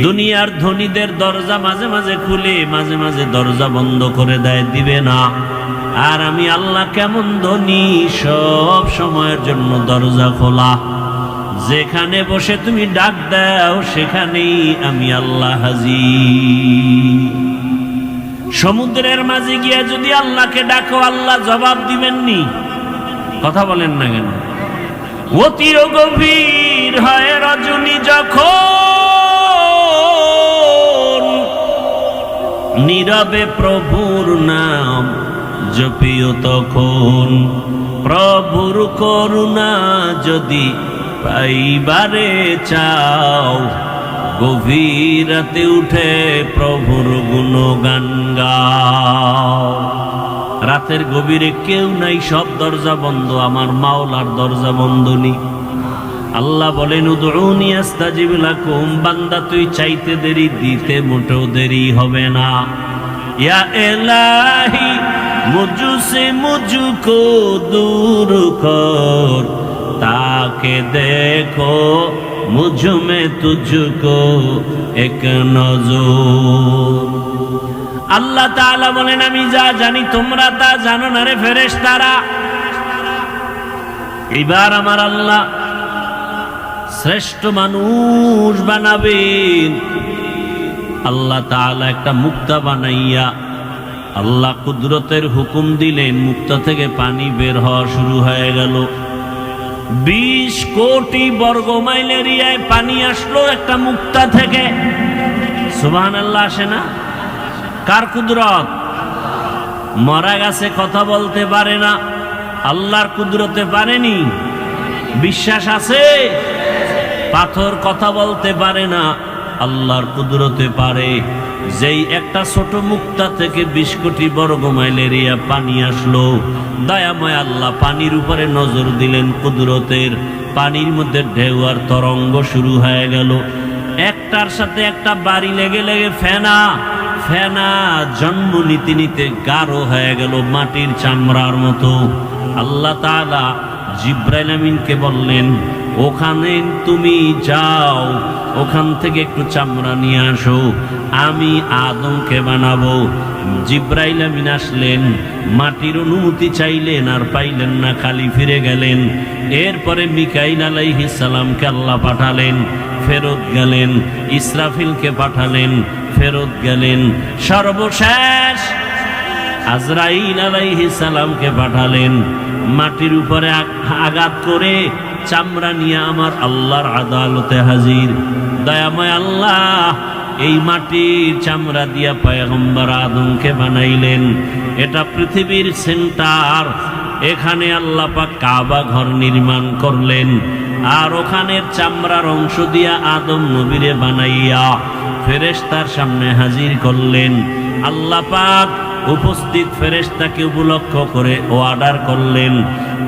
দুনিয়ার ধনীদের দরজা মাঝে মাঝে খুলে মাঝে মাঝে দরজা বন্ধ করে দেয়, দিবে না। আর আমি আল্লাহ কেমন ধনী, সব সময়ের জন্য দরজা খোলা। যেখানে বসে তুমি ডাক দাও সেখানেই আমি আল্লাহ হাজির। সমুদ্রের মাঝে গিয়া যদি আল্লাহকে ডাকো, আল্লাহ জবাব দিবেননি? কথা বলেন না কেন? অতি গভীর হয় রজনী যখন, নীরবে প্রভুর নাম জপিও তখন। প্রভুর করুণা যদি পাইবারে চাও, গভীর রাতে উঠে প্রভুর গুণগান গাও। রাতের গভীরে কেউ নাই, সব দরজা বন্ধ, আমার মাওলার দরজা বন্ধ নেই। আল্লাহ বলেন উদউনি আস্তাজিব লাকুম, বান্দা তুই চাইতে দেরি, দিতে মোটেও দেরি হবে না। ইয়া ইলাহি মুঝসে মুঝকো দূর কর, তাকে দেখো মুঝ মে তুঝকো এক নজর। আল্লাহ তাআলা বলেন আমি যা জানি তোমরা তা জানো না রে ফেরেশতারা। এবার আমার আল্লাহ শ্রেষ্ঠ মানুষ বানাবেন। আল্লাহ তাআলা একটা মুক্তা বানাইয়া আল্লাহ কুদরতের হুকুম দিলেন, মুক্তা থেকে পানি বের হওয়া শুরু হয়ে গেল। 20 কোটি বর্গ মাইল এরিয়ায় পানি আসলো একটা মুক্তা থেকে। সুবহানাল্লাহ, আসে না? কার কুদরত? মরা গাছে কথা বলতে পারে না, আল্লাহর কুদরতে পারেনি? বিশ্বাস আছে? পাথর কথা বলতে পারে না, আল্লাহর কুদরতে পারে। যেই একটা ছোট মুক্তা থেকে 20 কোটি বর্গ মাইল এরিয়া পানি আসলো, দয়াময় আল্লাহ পানির উপরে নজর দিলেন কুদরতের। পানির মধ্যে ঢেউ আর তরঙ্গ শুরু হয়ে গেল। একটার সাথে একটা বাড়ি লেগে লেগে ফেনা ফেনা জন্ম নিতে নিতে গাঢ় হয়ে গেল, মাটির চামড়ার মতো। আল্লাহ তাআলা জিব্রাইল আমিনকে বললেন ওখানে তুমি যাও, ওখান থেকে একটু চামড়া নিয়ে আসো, আমি আদমকে বানাবো। জিব্রাইল আমিন আসলেন, মাটির অনুমতি চাইলেন আর পাইলেন না, খালি ফিরে গেলেন। এরপরে মিকাইল আলাইহিস সালামকে আল্লাহ পাঠালেন, ফেরত গেলেন। ইসরাফিলকে পাঠালেন, ফেরত গেলেন। সর্বশেষ আজরাইল আলাইহিস সালামকে পাঠালেন, মাটির উপরে আঘাত করে চামড়া নিয়ে আমার আল্লাহর আদালতে হাজির। দয়াময় আল্লাহ এই মাটির চামড়া দিয়া পয়গম্বর আদমকে বানাইলেন। এটা পৃথিবীর সেন্টার, এখানে আল্লাহ পাক কাবা ঘর নির্মাণ করলেন। আর ওখানের চামড়ার অংশ দিয়া আদম নবীরে বানাইয়া ফেরেশতার সামনে হাজির করলেন। আল্লাহ পাক উপস্থিত ফেরেশতাকে উপলক্ষ করে অর্ডার করলেন,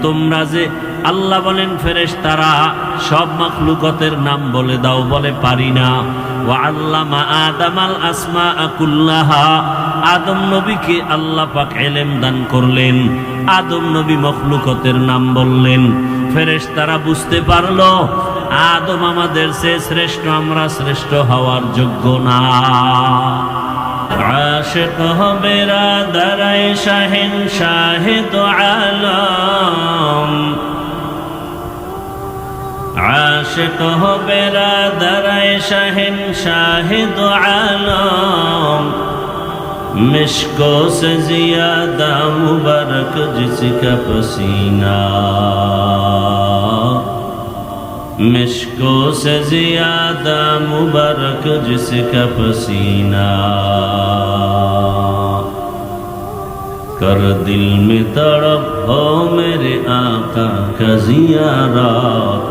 তোমরা যে আল্লাহ বলেন ফেরেশতারা সব মাখলুকাতের নাম বলে দাও, বলে পারি না। ওয়া আল্লামা আদামাল আসমাআ কুল্লাহা, আদম নবীকে আল্লাহ পাক ইলম দান করলেন। আদম নবী মাখলুকাতের নাম বললেন। ফেরেশতারা বুঝতে পারলো আদম আমাদের চেয়ে শ্রেষ্ঠ, আমরা শ্রেষ্ঠ হওয়ার যোগ্য না। আশিক হবে রাদারায়ে শাহিন শাহিদ আলম, আশিক হবে রাদারায়ে শাহিন শাহিদ আলম, मिश्को से ज़ियादा मुबारक जिसका पसीना, मिश्को से ज़ियादा मुबारक जिसका पसीना, कर दिल में तड़प हो मेरे आका का ज़ियारत,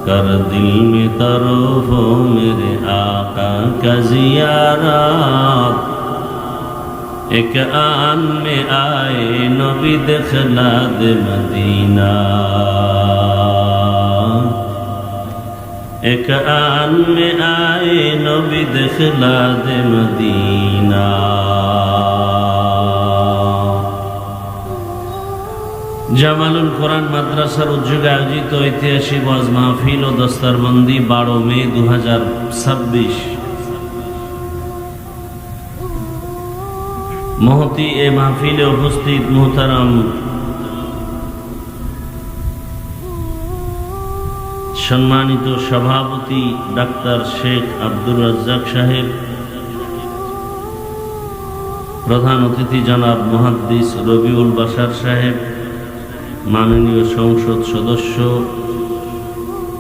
कर दिल में तरफ हो मेरे आका का ज़ियारत, एक आन में आए नबी दिखला दे मदीना, एक आन में आए नबी दिखला दे मदीना। জামালুল কোরআন মাদ্রাসার উদ্যোগে আয়োজিত ঐতিহাসিক ওয়াজ মাহফিল ও দস্তারবন্দি 12 মে 2026 মহতি এ মাহফিলে উপস্থিত মুহতারাম সম্মানিত সভাপতি ডাক্তার শেখ আব্দুর রাজ্জাক সাহেব, প্রধান অতিথি জনাব মুহাদ্দিস রবিউল বাশার সাহেব, মাননীয় সংসদ সদস্য,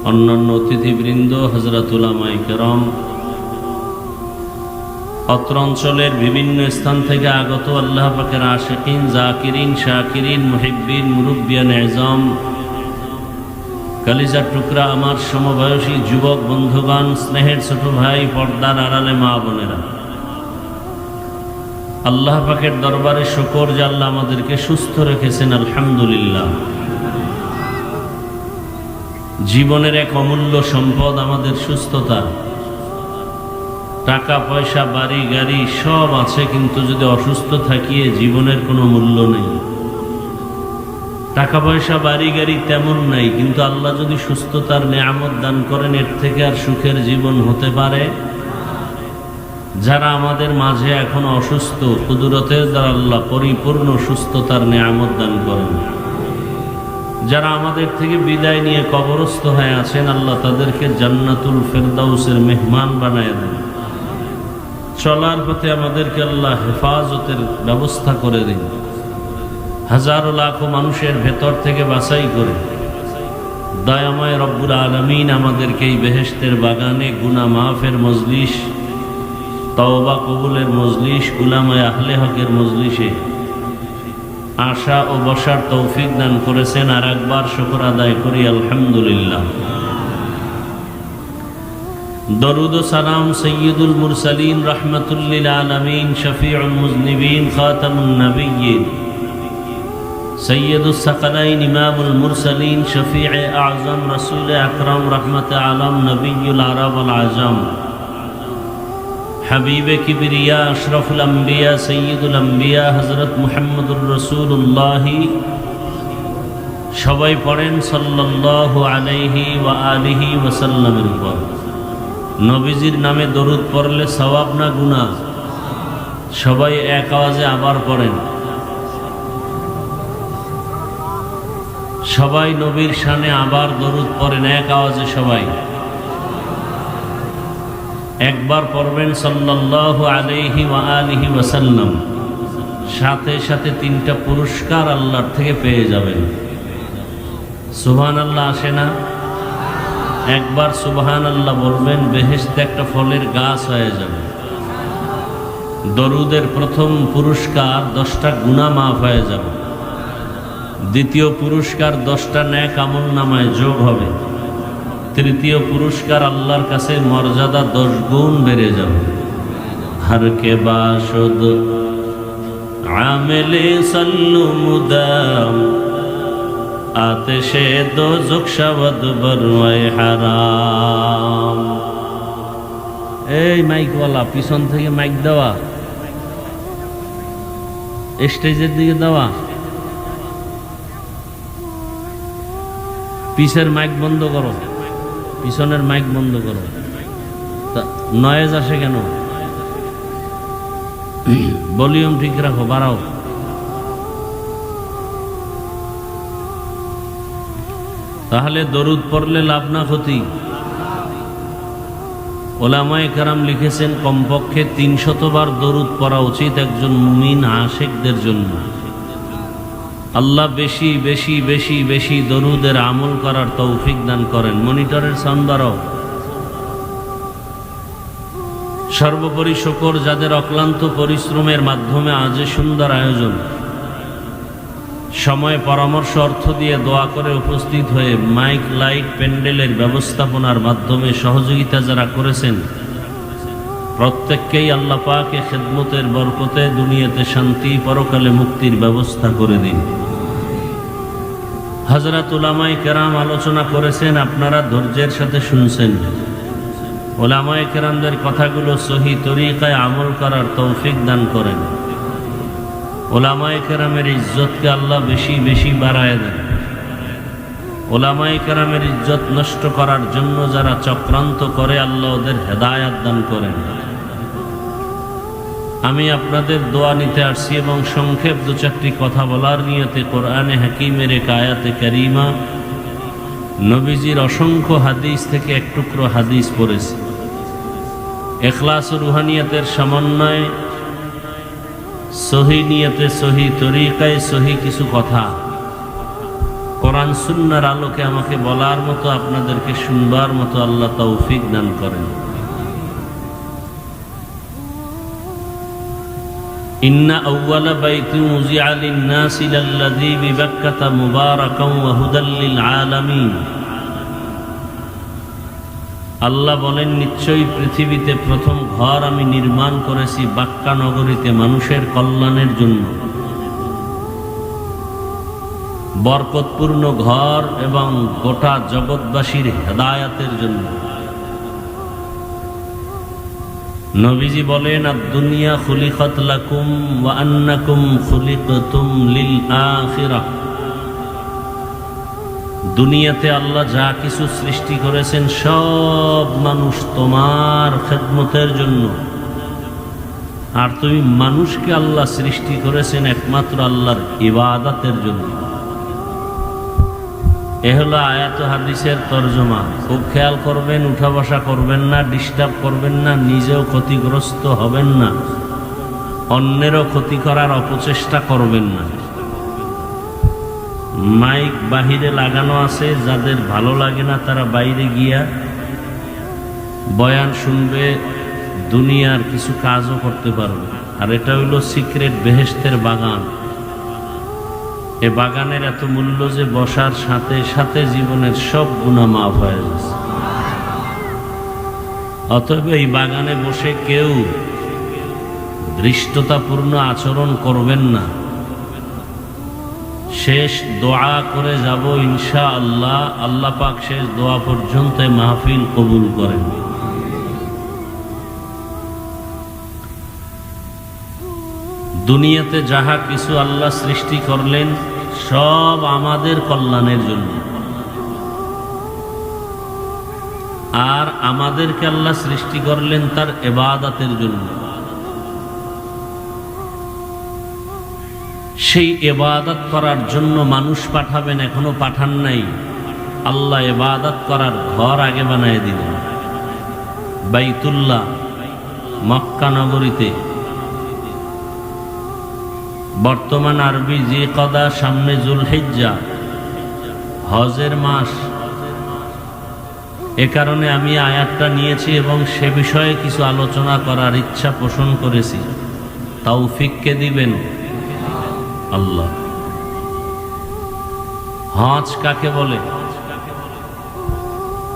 অন্যান্য অতিথিবৃন্দ, হযরত উলামায়ে কেরাম, অত্র অঞ্চলের বিভিন্ন স্থান থেকে আগত আল্লাহ পাকের আশিকিন, জাকিরিন, শাকিরিন, মুহিব্বিন, মুরব্বিয়ান এজম, কালিজার টুকরা আমার সমবয়সী যুবক বন্ধুগণ, স্নেহের ছোট ভাই, পর্দার আড়ালে মা বোনেরা, আল্লাহ পাকের দরবারে শুকর যে আল্লাহ আমাদেরকে সুস্থ রেখেছেন, আলহামদুলিল্লাহ। জীবনের এক অমূল্য সম্পদ আমাদের সুস্থতা। টাকা পয়সা, বাড়ি গাড়ি সব আছে, কিন্তু যদি অসুস্থ থাকিয়ে জীবনের কোনো মূল্য নেই। টাকা পয়সা, বাড়ি গাড়ি তেমন নাই, কিন্তু আল্লাহ যদি সুস্থতার নেয়ামত দান করেন, এর থেকে আর সুখের জীবন হতে পারে? যারা আমাদের মাঝে এখন অসুস্থ, কুদরতের দ্বারা আল্লাহ পরিপূর্ণ সুস্থতার নেয়ামত দান করেন। যারা আমাদের থেকে বিদায় নিয়ে কবরস্থ হয়ে আছেন, আল্লাহ তাদেরকে জান্নাতুল ফেরদাউসের মেহমান বানায় দেন। চলার পথে আমাদেরকে আল্লাহ হেফাজতের ব্যবস্থা করে দিন। হাজারো লাখো মানুষের ভেতর থেকে বাছাই করে দয়াময় রব্বুল আলামিন আমাদেরকে এই বেহেশতের বাগানে গুনাহ মাফের মজলিস, তওবা কবুলের মজলিস, উলামায়ে আহলে হকের মজলিসে আসা ও বসার তৌফিক দান করেছেন। আর একবার শুকর আদায় করি আলহামদুলিল্লাহ। দরুদ ও সালাম সৈয়দুল মুরসালিন, রাহমাতুল লিল আলামিন, শফিউল মুজনিবিন, খাতামুন নবিয়্যিন, সৈয়দুস সাকালাইন, ইমামুল মুরসালিন, শফিয়ে আযম, রাসূল আকরাম, রহমতে আলম, নবিয়ুল আরব ওয়াল আজম, হাবিবে কিবরিয়া, আশরাফুল আম্বিয়া, সৈয়দুল আম্বিয়া, হযরত মুহাম্মদুর রাসূলুল্লাহ। সবাই পড়েন সাল্লাল্লাহু আলাইহি ওয়া আলিহি ওয়াসাল্লামের উপর। নবীজির নামে দরুদ পড়লে সওয়াব না গুনাহ? সবাই এক আওয়াজে আবার পড়েন। সবাই নবীর শানে আবার দরুদ পড়েন এক আওয়াজে। সবাই একবার পড়বেন সাল্লাল্লাহু আলাইহি ওয়া আলিহি ওয়াসাল্লাম, সাথে সাথে 3টা পুরস্কার আল্লাহর থেকে পেয়ে যাবেন। সুবহানাল্লাহ আসে না? একবার সুবহানাল্লাহ বলবেন, বেহেশতে একটা ফলের গাছ হয়ে যাবে। দরুদের প্রথম পুরস্কার 10টা গুনাহ মাফ হয়ে যাবে। দ্বিতীয় পুরস্কার 10টা নেক আমল নামায় যোগ হবে। তৃতীয় পুরস্কার আল্লাহর কাছে মর্যাদা 10 গুণ বেড়ে যাবে। হর কে বাসদ আমেলে সাল্লু মুদাম, আতেশে দোজখ শাবদ বরওয়ায়ে হারাম। এই মাইকওয়ালা, পিছন থেকে মাইক দেওয়া, স্টেজের দিকে দেওয়া, পিছের মাইক বন্ধ করো, পিছনের মাইক বন্ধ করো। নয়েজ আসে কেন? ভলিউম ঠিক রাখো, বাড়াও। তাহলে দরুদ পড়লে লাভ না ক্ষতি? ওলামায়ে কেরাম লিখেছেন কমপক্ষে 300 বার দরুদ পড়া উচিত একজন মুমিন আশিকদের জন্য। আল্লাহ বেশি বেশি বেশি বেশি দরুদের আমল করার তৌফিক দান করেন। মনিটরের সাউন্ড বাড়াও। সর্বোপরি শুকর যাদের অক্লান্ত পরিশ্রমের মাধ্যমে আজ সুন্দর আয়োজন, সময়, পরামর্শ, অর্থ দিয়ে দোয়া করে উপস্থিত হয়ে মাইক, লাইট, প্যান্ডেলের ব্যবস্থাপনার মাধ্যমে সহযোগিতা যারা করেছেন, প্রত্যেককেই আল্লাহ পাকে খেদমতের বরকতে দুনিয়াতে শান্তি, পরকালে মুক্তির ব্যবস্থা করে দিন। হযরত উলামায়ে কেরাম আলোচনা করেছেন, আপনারা ধৈর্যের সাথে শুনছেন। উলামায়ে কেরামদের কথাগুলো সহি তরিকায় আমল করার তৌফিক দান করেন। ওলামায়ে কেরামের ইজ্জতকে আল্লাহ বেশি বেশি বাড়ায় দেন। ওলামায়ে কেরামের ইজ্জত নষ্ট করার জন্য যারা চক্রান্ত করে আল্লাহ ওদের হেদায়াত দান করেন। আমি আপনাদের দোয়া নিতে আসছি এবং সংক্ষেপ দু চারটি কথা বলার নিয়তে কোরআনে হাকিমের এক আয়াতে কারিমা, নবীজির অসংখ্য হাদিস থেকে এক টুকরো হাদিস পড়েছি। ইখলাস ও রুহানিয়াতের সমন্বয়ে সহি নিয়তে সহি তরিকায় সহি কিছু কথা কোরআন সুন্নাহর আলোকে আমাকে বলার মতো, আপনাদেরকে শুনবার মতো আল্লাহ তৌফিক দান করেন। ইন্না আউওয়ালা বাইতিন উযিআ লিন-নাসি লাল্লাযী বিবাক্কাতা মুবারাকান ওয়া হুদাল লিল আলামিন। আল্লাহ বলেন, নিশ্চয়ই পৃথিবীতে প্রথম ঘর আমি নির্মাণ করেছি বাক্কা নগরীতে মানুষের কল্যাণের জন্য, বরকতপূর্ণ ঘর এবং গোটা জগৎবাসীর হেদায়াতের জন্য। নবীজি বলেন, আদ-দুনিয়া খুলিকাত লাকুম ওয়া আন্নাকুম খুলিকতুম লিল আখিরাহ। দুনিয়াতে আল্লাহ যা কিছু সৃষ্টি করেছেন সব মানুষ তোমার খেদমতের জন্য, আর তুমি মানুষকে আল্লাহ সৃষ্টি করেছেন একমাত্র আল্লাহর ইবাদতের জন্য। এ হলো আয়াত হাদিসের তরজমা। খুব খেয়াল করবেন, উঠা বসা করবেন না, ডিস্টার্ব করবেন না, নিজেও ক্ষতিগ্রস্ত হবেন না, অন্যেরও ক্ষতি করার অপচেষ্টা করবেন না। মাইক বাহিরে লাগানো আছে, যাদের ভালো লাগে না তারা বাইরে গিয়া বয়ান শুনবে, দুনিয়ার কিছু কাজও করতে পারবে। আর এটা হইল সিক্রেট বেহেশতের বাগান। এ বাগানের এত মূল্য যে বসার সাথে সাথে জীবনের সব গুনাহ মাফ হয়ে যাচ্ছে। অতএব এই বাগানে বসে কেউ ধৃষ্টতাপূর্ণ আচরণ করবেন না। শেষ দোয়া করে যাব ইনশাআল্লাহ। আল্লাহ পাক শেষ দোয়া পর্যন্ত মাহফিল কবুল করেন। দুনিয়াতে যাহা কিছু আল্লাহ সৃষ্টি করলেন সব আমাদের কল্যাণের জন্য, আর আমাদেরকে আল্লাহ সৃষ্টি করলেন তার ইবাদতের জন্য। সেই ইবাদত করার জন্য মানুষ পাঠাবেন, এখনো পাঠান নাই। আল্লাহ ইবাদত করার ঘর আগে বানায় দিলেন। বাইতুল্লাহ মক্কা নগরীতে, বর্তমান আরবি জিলকদা, সামনে জুলহিজ্জা, হজের মাস। এ কারণে আমি আয়াতটা নিয়েছি এবং সে বিষয়ে কিছু আলোচনা করার ইচ্ছা পোষণ করেছি। তৌফিক কে দিবেন? আল্লাহ। হজ কাকে বলে?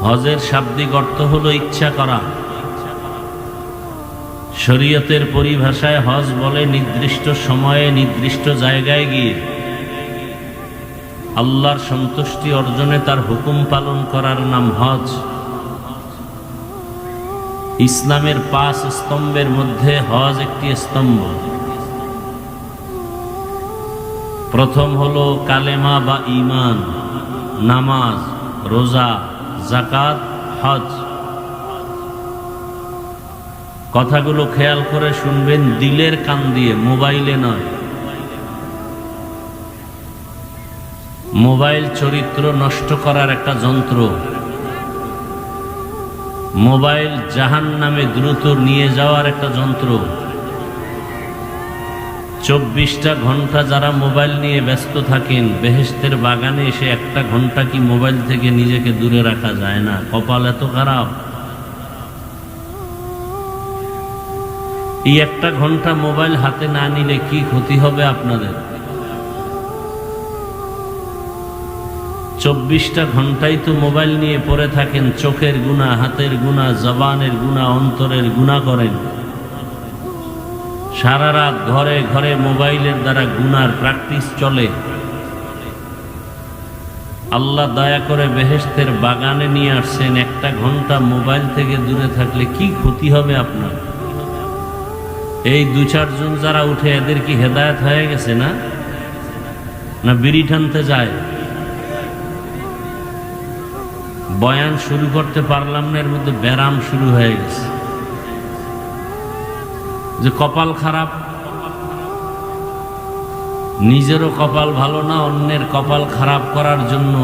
হজের শাব্দিক অর্থ হলো ইচ্ছা করা। শরীয়তের পরিভাষায় হজ বলে নির্দিষ্ট সময়ে নির্দিষ্ট জায়গায় গিয়ে আল্লাহর সন্তুষ্টি অর্জনে তার হুকুম পালন করার নাম হজ। ইসলামের 5 স্তম্ভের মধ্যে হজ একটি স্তম্ভ। প্রথম হলো কালেমা বা ঈমান, নামাজ, রোজা, যাকাত, হজ। কথাগুলো খেয়াল করে শুনবেন, দিলের কান দিয়ে, মোবাইলে নয়। মোবাইল চরিত্র নষ্ট করার একটা যন্ত্র। মোবাইল জাহান্নামে দ্রুত নিয়ে যাওয়ার একটা যন্ত্র। 24টা ঘন্টা যারা মোবাইল নিয়ে ব্যস্ত থাকেন, বেহেশতের বাগানে এসে 1টা ঘন্টা কি মোবাইল থেকে নিজেকে দূরে রাখা যায় না? কপাল এত খারাপ। এই 1টা ঘন্টা মোবাইল হাতে না নিলে কি ক্ষতি হবে আপনাদের? 24টা ঘন্টাই তো মোবাইল নিয়ে পড়ে থাকেন। চোখের গুনাহ, হাতের গুনাহ, জবানের গুনাহ, অন্তরের গুনাহ করেন। সারা রাত ঘরে ঘরে মোবাইলের দ্বারা গুনার প্র্যাকটিস চলে। আল্লাহ দয়া করে বেহেশতের বাগানে নিয়ে আসছেন। 1টা ঘন্টা মোবাইল থেকে দূরে থাকলে কি ক্ষতি হবে আপনার? এই 2-4 জন যারা উঠে এদের কি হেদায়েত হয়ে গেছে না? না বিড়ি টানতে যায়? বয়ান শুরু করতে পারলাম না, এর মধ্যে ব্যারাম শুরু হয়ে গেছে। যে কপাল খারাপ, নিজেরও কপাল ভালো না, অন্যের কপাল খারাপ করার জন্য,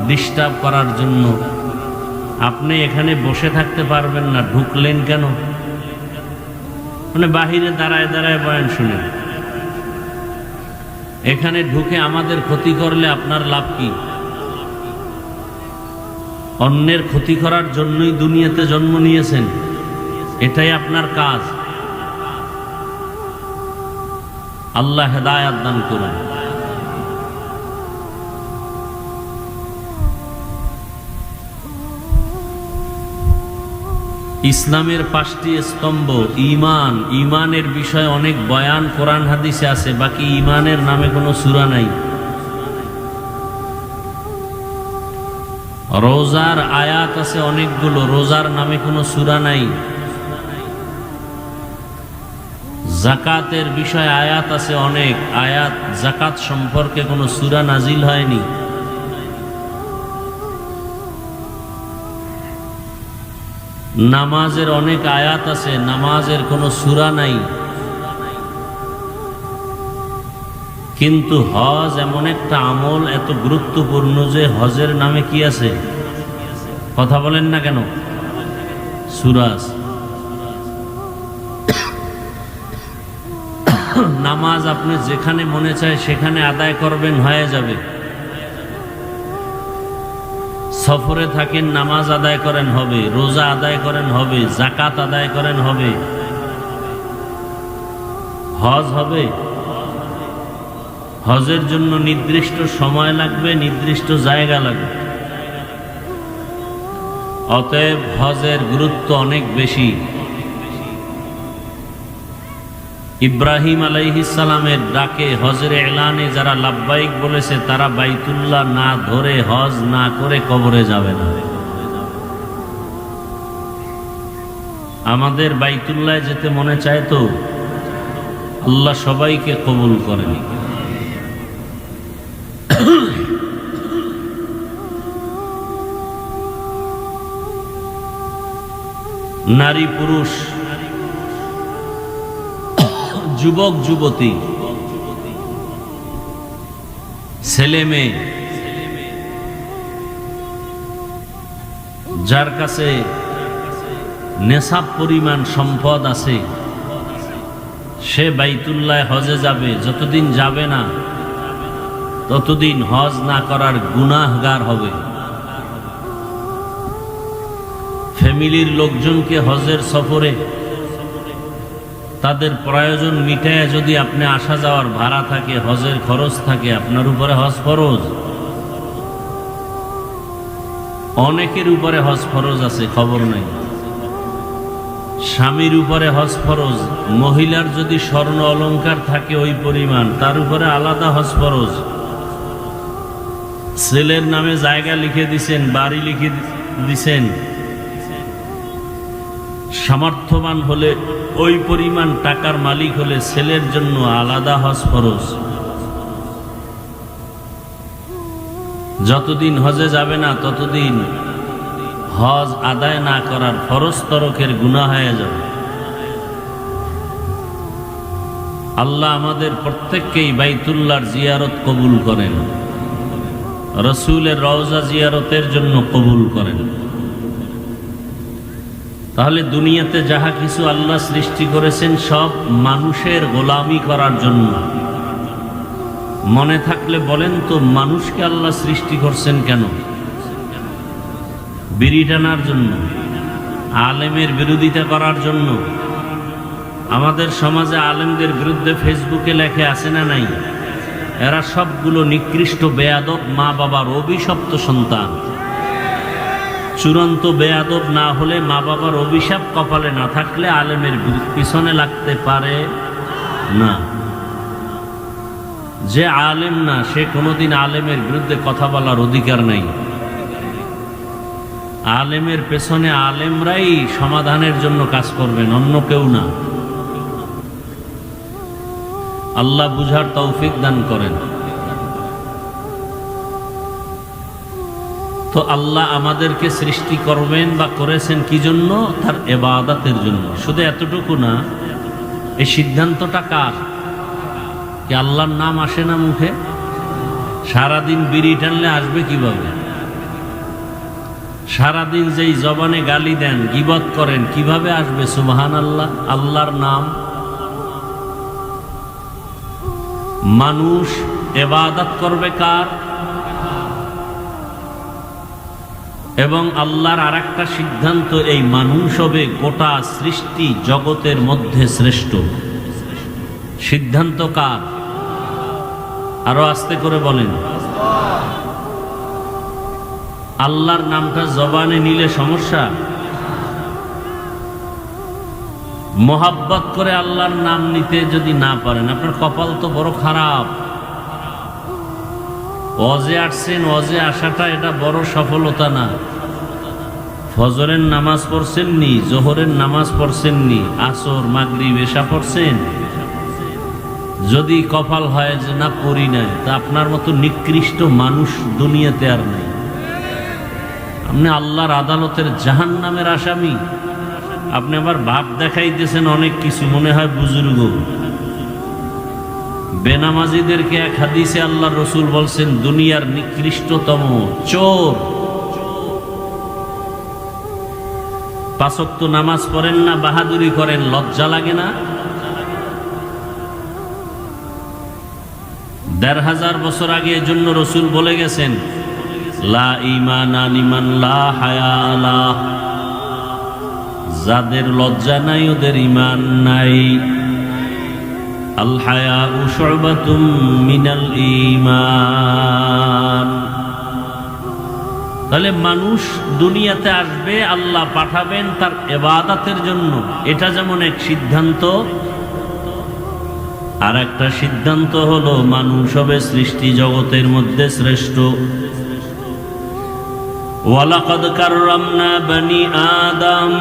ডিস্টার্ব করার জন্য আপনি এখানে বসে থাকতে পারবেন না, ঢুকলেন কেন? মানে বাহিরে দাঁড়ায় দাঁড়ায় বয়ান শুনেন, এখানে ঢুকে আমাদের ক্ষতি করলে আপনার লাভ কি? অন্যের ক্ষতি করার জন্যই দুনিয়াতে জন্ম নিয়েছেন, এটাই আপনার কাজ। আল্লাহ হেদায়েত দান করুন। ইসলামের 5টি স্তম্ভ, ঈমান, ঈমানের বিষয়ে অনেক বয়ান কোরআন হাদিসে আছে, বাকি ঈমানের নামে কোনো সূরা নাই। রোজার আয়াত আছে অনেকগুলো, রোজার নামে কোনো সূরা নাই। যাকাতের বিষয়ে আয়াত আছে অনেক, আয়াত যাকাত সম্পর্কে কোনো সূরা নাজিল হয়নি। নামাজের অনেক আয়াত আছে, নামাজের কোনো সূরা নাই। কিন্তু হজ এমন একটা আমল এত গুরুত্বপূর্ণ যে হজের নামে কি আছে? কথা বলেন না কেন? সূরা আছে। নামাজ আপনি যেখানে মনে চায় সেখানে আদায় করবেন, হয়ে যাবে। সফরে থাকেন, নামাজ আদায় করেন, হবে। রোজা আদায় করেন, হবে। যাকাত আদায় করেন, হবে। হজ হবে। হজের জন্য নির্দিষ্ট সময় লাগবে, নির্দিষ্ট জায়গা লাগবে। অতএব হজের গুরুত্ব অনেক বেশি। ইব্রাহিম আলাইহিস সালামের ডাকে, হজের এলানে যারা লাব্বাইক বলেছে তারা বাইতুল্লাহ না ধরে, হজ না করে কবরে যাবে না। আমাদের বাইতুল্লাহ যেতে মনে চায় তো? আল্লাহ সবাইকে কবুল করেন। নারী পুরুষ, যুবক যুবতী, ছেলে মেয়ে, যার কাছে নেশাব পরিমাণ সম্পদ আছে সে বাইতুল্লাহ হজে যাবে। যতদিন যাবে না ততদিন হজ না করার গুনাহগার হবে। ফ্যামিলির লোকজনকে হজের সফরে তাদের প্রয়োজন মিটায় যদি আপনি আসা যাওয়ার ভাড়া থাকে, হজের খরচ থাকে, আপনার উপরে হজ ফরজ। অনেকের উপরে হজ ফরজ আছে, খবর নাই। স্বামীর উপরে হজ ফরজ, মহিলার যদি স্বর্ণ অলংকার থাকে ওই পরিমাণ, তার উপরে আলাদা হজ ফরজ। ছেলের নামে জায়গা লিখে দিছেন, বাড়ি লিখে দিছেন, সামর্থ্যবান হলে ওই পরিমাণ টাকার মালিক হলে ছেলের জন্য আলাদা হজ ফরজ। যতদিন হজে যাবে না ততদিন হজ আদায় না করার ফরজ তরকের গুনাহ হয়ে যাবে। আল্লাহ আমাদের প্রত্যেককেই বাইতুল্লাহর জিয়ারত কবুল করেন, রাসূলের রওজা জিয়ারতের জন্য কবুল করেন। তাহলে দুনিয়াতে যাহা কিছু আল্লাহ সৃষ্টি করেছেন সব মানুষের গোলামি করার জন্য। মনে থাকলে বলেন তো, মানুষকে আল্লাহ সৃষ্টি করছেন কেন? বিড়ি টানার জন্য? আলেমের বিরোধিতা করার জন্য? আমাদের সমাজে আলেমদের বিরুদ্ধে ফেসবুকে লেখে আছে না নাই? এরা সবগুলো নিকৃষ্ট বেয়াদব মা বাবার অভিশপ্ত সন্তান। চূড়ান্ত বেয়াদব না হলে, মা বাবার অভিশাপ কপালে না থাকলে আলেমের পিছনে লাগতে পারে না। যে আলেম না সে কোনোদিন আলেমের বিরুদ্ধে কথা বলার অধিকার নাই। আলেমের পেছনে আলেমরাই সমাধানের জন্য কাজ করবেন, অন্য কেউ না। আল্লাহ বুঝার তৌফিক দান করেন। তো আল্লাহ আমাদেরকে সৃষ্টি করবেন বা করেছেন কি জন্য? তার ইবাদতের জন্য। শুধু এতটুকু না, এই সিদ্ধান্তটা কার? কি আল্লাহর নাম আসে না মুখে? সারাদিন বিড়ি টানলে আসবে কিভাবে? সারাদিন যেই জবানে গালি দেন, গীবত করেন, কিভাবে আসবে সুবহানাল্লাহ? আল্লাহর নাম। মানুষ ইবাদত করবে কার? এবং আল্লাহর আরেকটা সিদ্ধান্ত, এই মানুষ হবে গোটা সৃষ্টি জগতের মধ্যে শ্রেষ্ঠ। সিদ্ধান্ত কার? আরো আস্তে করে বলেন। আল্লাহর নামটা জবানে নিলে সমস্যা? মোহাব্বত করে আল্লাহর নাম নিতে যদি না পারেন, আপনার কপাল তো বড় খারাপ। ওয়াজে আসছেন, ওয়াজে আসাটা এটা বড় সফলতা না। ফজরের নামাজ পড়ছেন নি, জোহরের নামাজ পড়ছেন নি, আসর মাগরিব এশা পড়ছেন, যদি কপাল হয় যে না পড়ি নাই, তা আপনার মতো নিকৃষ্ট মানুষ দুনিয়াতে আর নাই। আপনি আল্লাহর আদালতের জাহান্নামের আসামি। আপনি আবার ভাব দেখাইতেছেন অনেক কিছু, মনে হয় বুজুর্গ। বেনামাজিদেরকে এক হাদিসে আল্লাহর রসুল বলছেন দুনিয়ার নিকৃষ্টতম চোর। 5 ওয়াক্ত নামাজ পড়েন না, বাহাদুরি করেন, লজ্জা লাগে না? 1500 বছর আগে এজন্য রসুল বলে গেছেন, লা ঈমানা লিমান লা হায়া লাহ। যাদের লজ্জা নাই ওদের ঈমান নাই। আল হায়াউ শু'বাতুম মিনাল ঈমান। তাহলে মানুষ দুনিয়াতে আসবে, আল্লাহ পাঠাবেন তার ইবাদতের জন্য। এটা যেমন এক সিদ্ধান্ত, আর একটা সিদ্ধান্ত হলো মানুষ হবে সৃষ্টি জগতের মধ্যে শ্রেষ্ঠ। ওয়ালাকাদ কাররামনা বনি আদম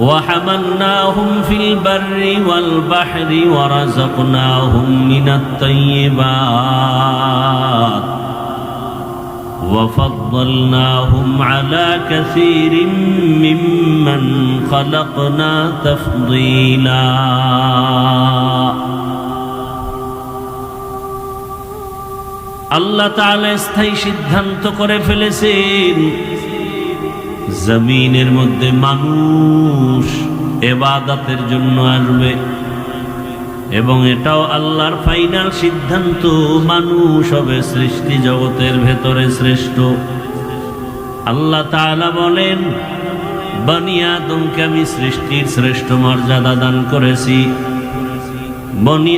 وحملناهم في البر والبحر ورزقناهم من الطيبات وفضلناهم على كثير ممن خلقنا تفضيلا। আল্লাহ তাআলা স্থায়ী সিদ্ধান্ত করে ফেলেছেন, জমিনের মধ্যে মানুষ ইবাদতের জন্য আসবে। এবং এটাও আল্লাহর ফাইনাল সিদ্ধান্ত, মানুষ হবে সৃষ্টি জগতের ভেতরে শ্রেষ্ঠ। আল্লাহ তাআলা বলেন, বনি আদমকে আমি সৃষ্টির শ্রেষ্ঠ মর্যাদা দান করেছি। বনি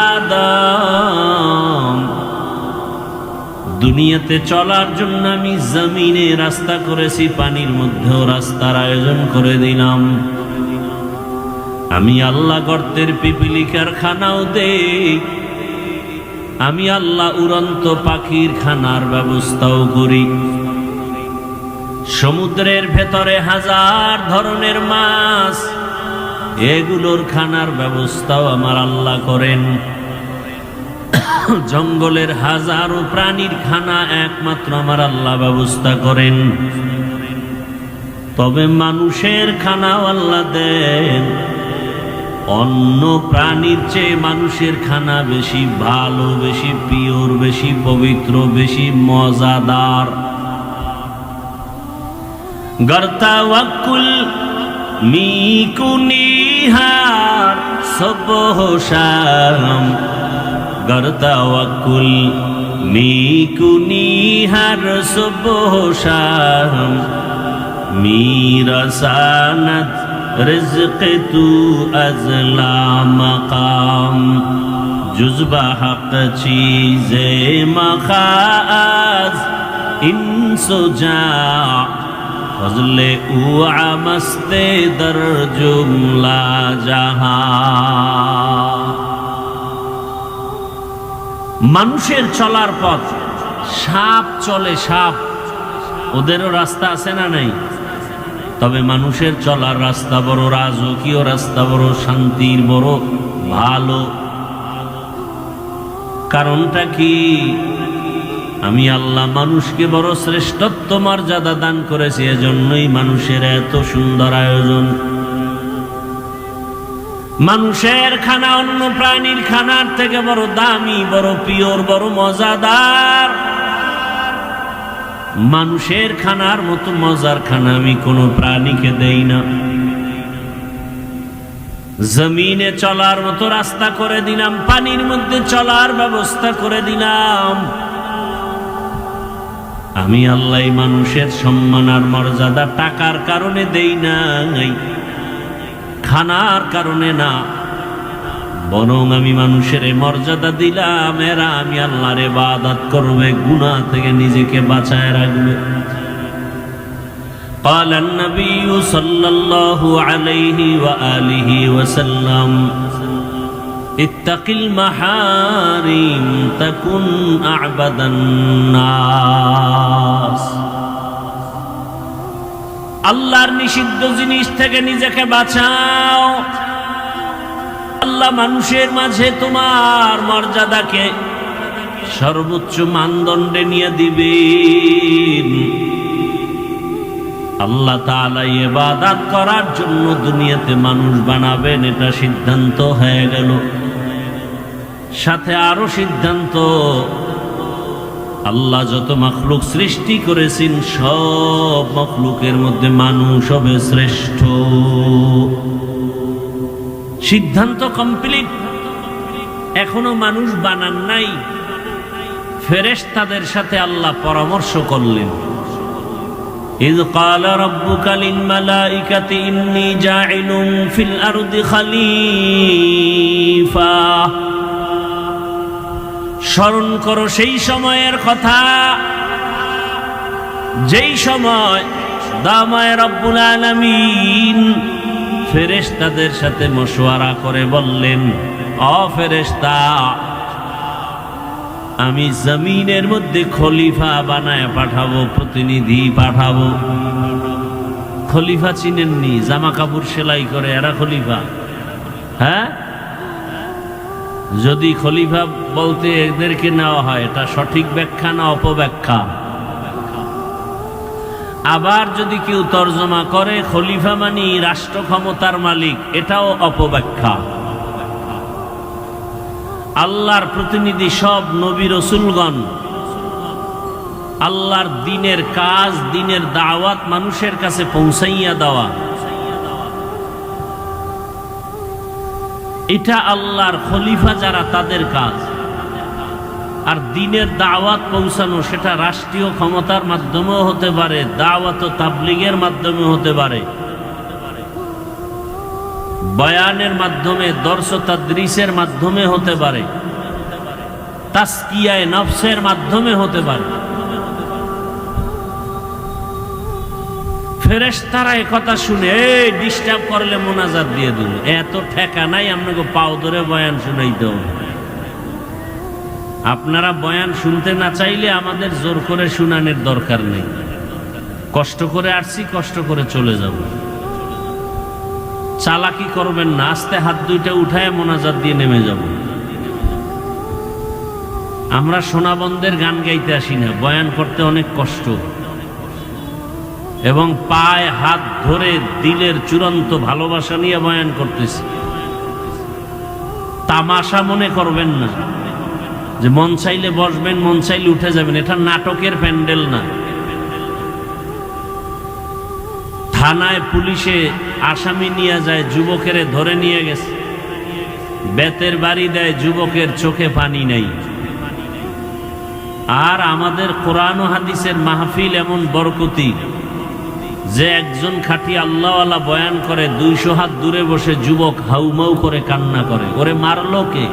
আদম, দুনিয়াতে চলার জন্য আমি জমিনে রাস্তা করেছি, পানির মধ্যেও রাস্তার আয়োজন করে দিলাম। আমি আল্লাহ গর্তের পিপিলিকার খানাও দেই। আমি আল্লাহ উড়ন্ত পাখির খানার ব্যবস্থাও করি। সমুদ্রের ভেতরে 1000 ধরনের মাছ, এগুলোর খানার ব্যবস্থাও আমার আল্লাহ করেন। জঙ্গলের 1000 প্রাণীর খানা একমাত্র আমার আল্লাহ ব্যবস্থা করেন। তবে মানুষের খানাও আল্লাহ দেন। অন্য প্রাণীর চেয়ে মানুষের খানা বেশি ভালো, বেশি পিওর, বেশি পবিত্র, বেশি মজাদার। গর্তা ওয়াকুল মিকুনিহার সবহ শাম। গর্তা ওয়াকুল মিকুনিহার সবহ শাম। মিরাসানাত রিজক তু আজলা মাকাম। জুজবা হক চীজে মখাজ ইনসুজা। ফজলে উ আমস্তে দর জুমলা জাহান। মানুষের চলার পথ, সাপ চলে, সাপ, ওদেরও রাস্তা আছে না নাই? তবে মানুষের চলার রাস্তা বড় রাজকীয় রাস্তা, বড় শান্তির, বড় ভালো। কারণটা কি? আমি আল্লাহ মানুষকে বড় শ্রেষ্ঠত্ব মর্যাদা দান করেছি, এজন্যই মানুষের এত সুন্দর আয়োজন। মানুষের খানা অন্য প্রাণীর খানার থেকে বড় দামি, বড় পিওর, বড় মজাদার। মানুষের খানার মতো মজার খানা আমি কোনো প্রাণীকে দেই না। জমিনে চলার মতো রাস্তা করে দিলাম, পানির মধ্যে চলার ব্যবস্থা করে দিলাম। আমি আল্লাহ মানুষের সম্মান আর মর্যাদা টাকার কারণে দেই নাই, খানার কারণে না, বরং আমি মানুষের মর্যাদা দিলাম এরা আমি আল্লাহর ইবাদত করবে, গুনাহ থেকে নিজেকে বাঁচায় রাখবে। قال النبي صلى الله عليه وآله وسلم اتق المحارم تكن أعبد الناس। আল্লাহর নিষিদ্ধ জিনিস থেকে নিজেকে বাঁচাও, আল্লাহ মানুষের মাঝে তোমার মর্যাদাকে সর্বোচ্চ মানদণ্ডে নিয়ে দিবেন। আল্লাহ তাআলা ইবাদত করার জন্য দুনিয়াতে মানুষ বানাবেন, এটা সিদ্ধান্ত হয়ে গেল। সাথে আরো সিদ্ধান্ত, আল্লাহ যত মাখলুক সৃষ্টি করেছেন সব মাখলুকের মধ্যে মানুষ হবে শ্রেষ্ঠ। সিদ্ধান্ত কমপ্লিট। এখনো মানুষ বানান নাই, ফেরেশতাদের সাথে আল্লাহ পরামর্শ করলেন। إذ قال ربك للملائكة إني جاعل في الأرض خليفة। স্মরণ করো সেই সময়ের কথা, যেই সময় দামায়ে রব্বুল আলামিন ফেরেশতাদের সাথে মশওয়ারা করে বললেন, ও ফেরেশতা, আমি জমিনের মধ্যে খলিফা বানায় পাঠাবো, প্রতিনিধি পাঠাবো। খলিফা চিনেননি? জামা কাপড় সেলাই করে এরা খলিফা? হ্যাঁ, যদি খলিফা বলতে এদেরকে নেওয়া হয়, এটা সঠিক ব্যাখ্যা না অপব্যাখ্যা? আবার যদি কেউ তর্জমা করে খলিফা মানি রাষ্ট্র ক্ষমতার মালিক, এটাও অপব্যাখ্যা। আল্লাহর প্রতিনিধি সব নবী রাসূলগণ, আল্লাহর দ্বীনের কাজ, দ্বীনের দাওয়াত মানুষের কাছে পৌঁছাইয়া দেওয়া, এটা আল্লাহর খলিফা যারা তাদের কাজ। আর দ্বীনের দাওয়াত পৌঁছানো সেটা রাষ্ট্রীয় ক্ষমতার মাধ্যমেও হতে পারে, দাওয়াত ও তাবলীগের মাধ্যমে হতে পারে, বয়ানের মাধ্যমে, দর্স তাদরিসের মাধ্যমে হতে পারে, তাসকিয়ায়ে নফসের মাধ্যমে হতে পারে। ফেরেশতারা একথা শুনে ডিস্টার্ব করলে মোনাজাত দিয়ে দিল, এত ঠেকা নাই আপনাকে পাও ধরে বয়ান শুনাইতে হবে। আপনারা বয়ান শুনতে না চাইলে আমাদের জোর করে শুনানোর দরকার নেই। কষ্ট করে আসছি, কষ্ট করে চলে যাব। চালাকি করবেন না, আস্তে হাত দুইটা উঠায় মোনাজাত দিয়ে নেমে যাব। আমরা সোনাবন্দের গান গাইতে আসি না, বয়ান করতে অনেক কষ্ট, এবং পায়ে হাত ধরে দিলের চূড়ান্ত ভালোবাসা নিয়ে বয়ান করতেছি। তামাশা মনে করবেন না যে মন চাইলে বসবেন, মন চাইলে উঠে যাবেন, এটা নাটকের প্যান্ডেল না। থানায় পুলিশে আসামি নিয়ে যায়, যুবকের ধরে নিয়ে গেছে, বেতের বাড়ি দেয়, যুবকের চোখে পানি নাই। আর আমাদের কোরআন ও হাদিসের মাহফিল এমন বরকতি যে একজন খাঁটি আল্লাহওয়ালা বয়ান করে, 200 হাত দূরে বসে যুবক হাউমাউ করে কান্না করে, ওরে মারলো কে?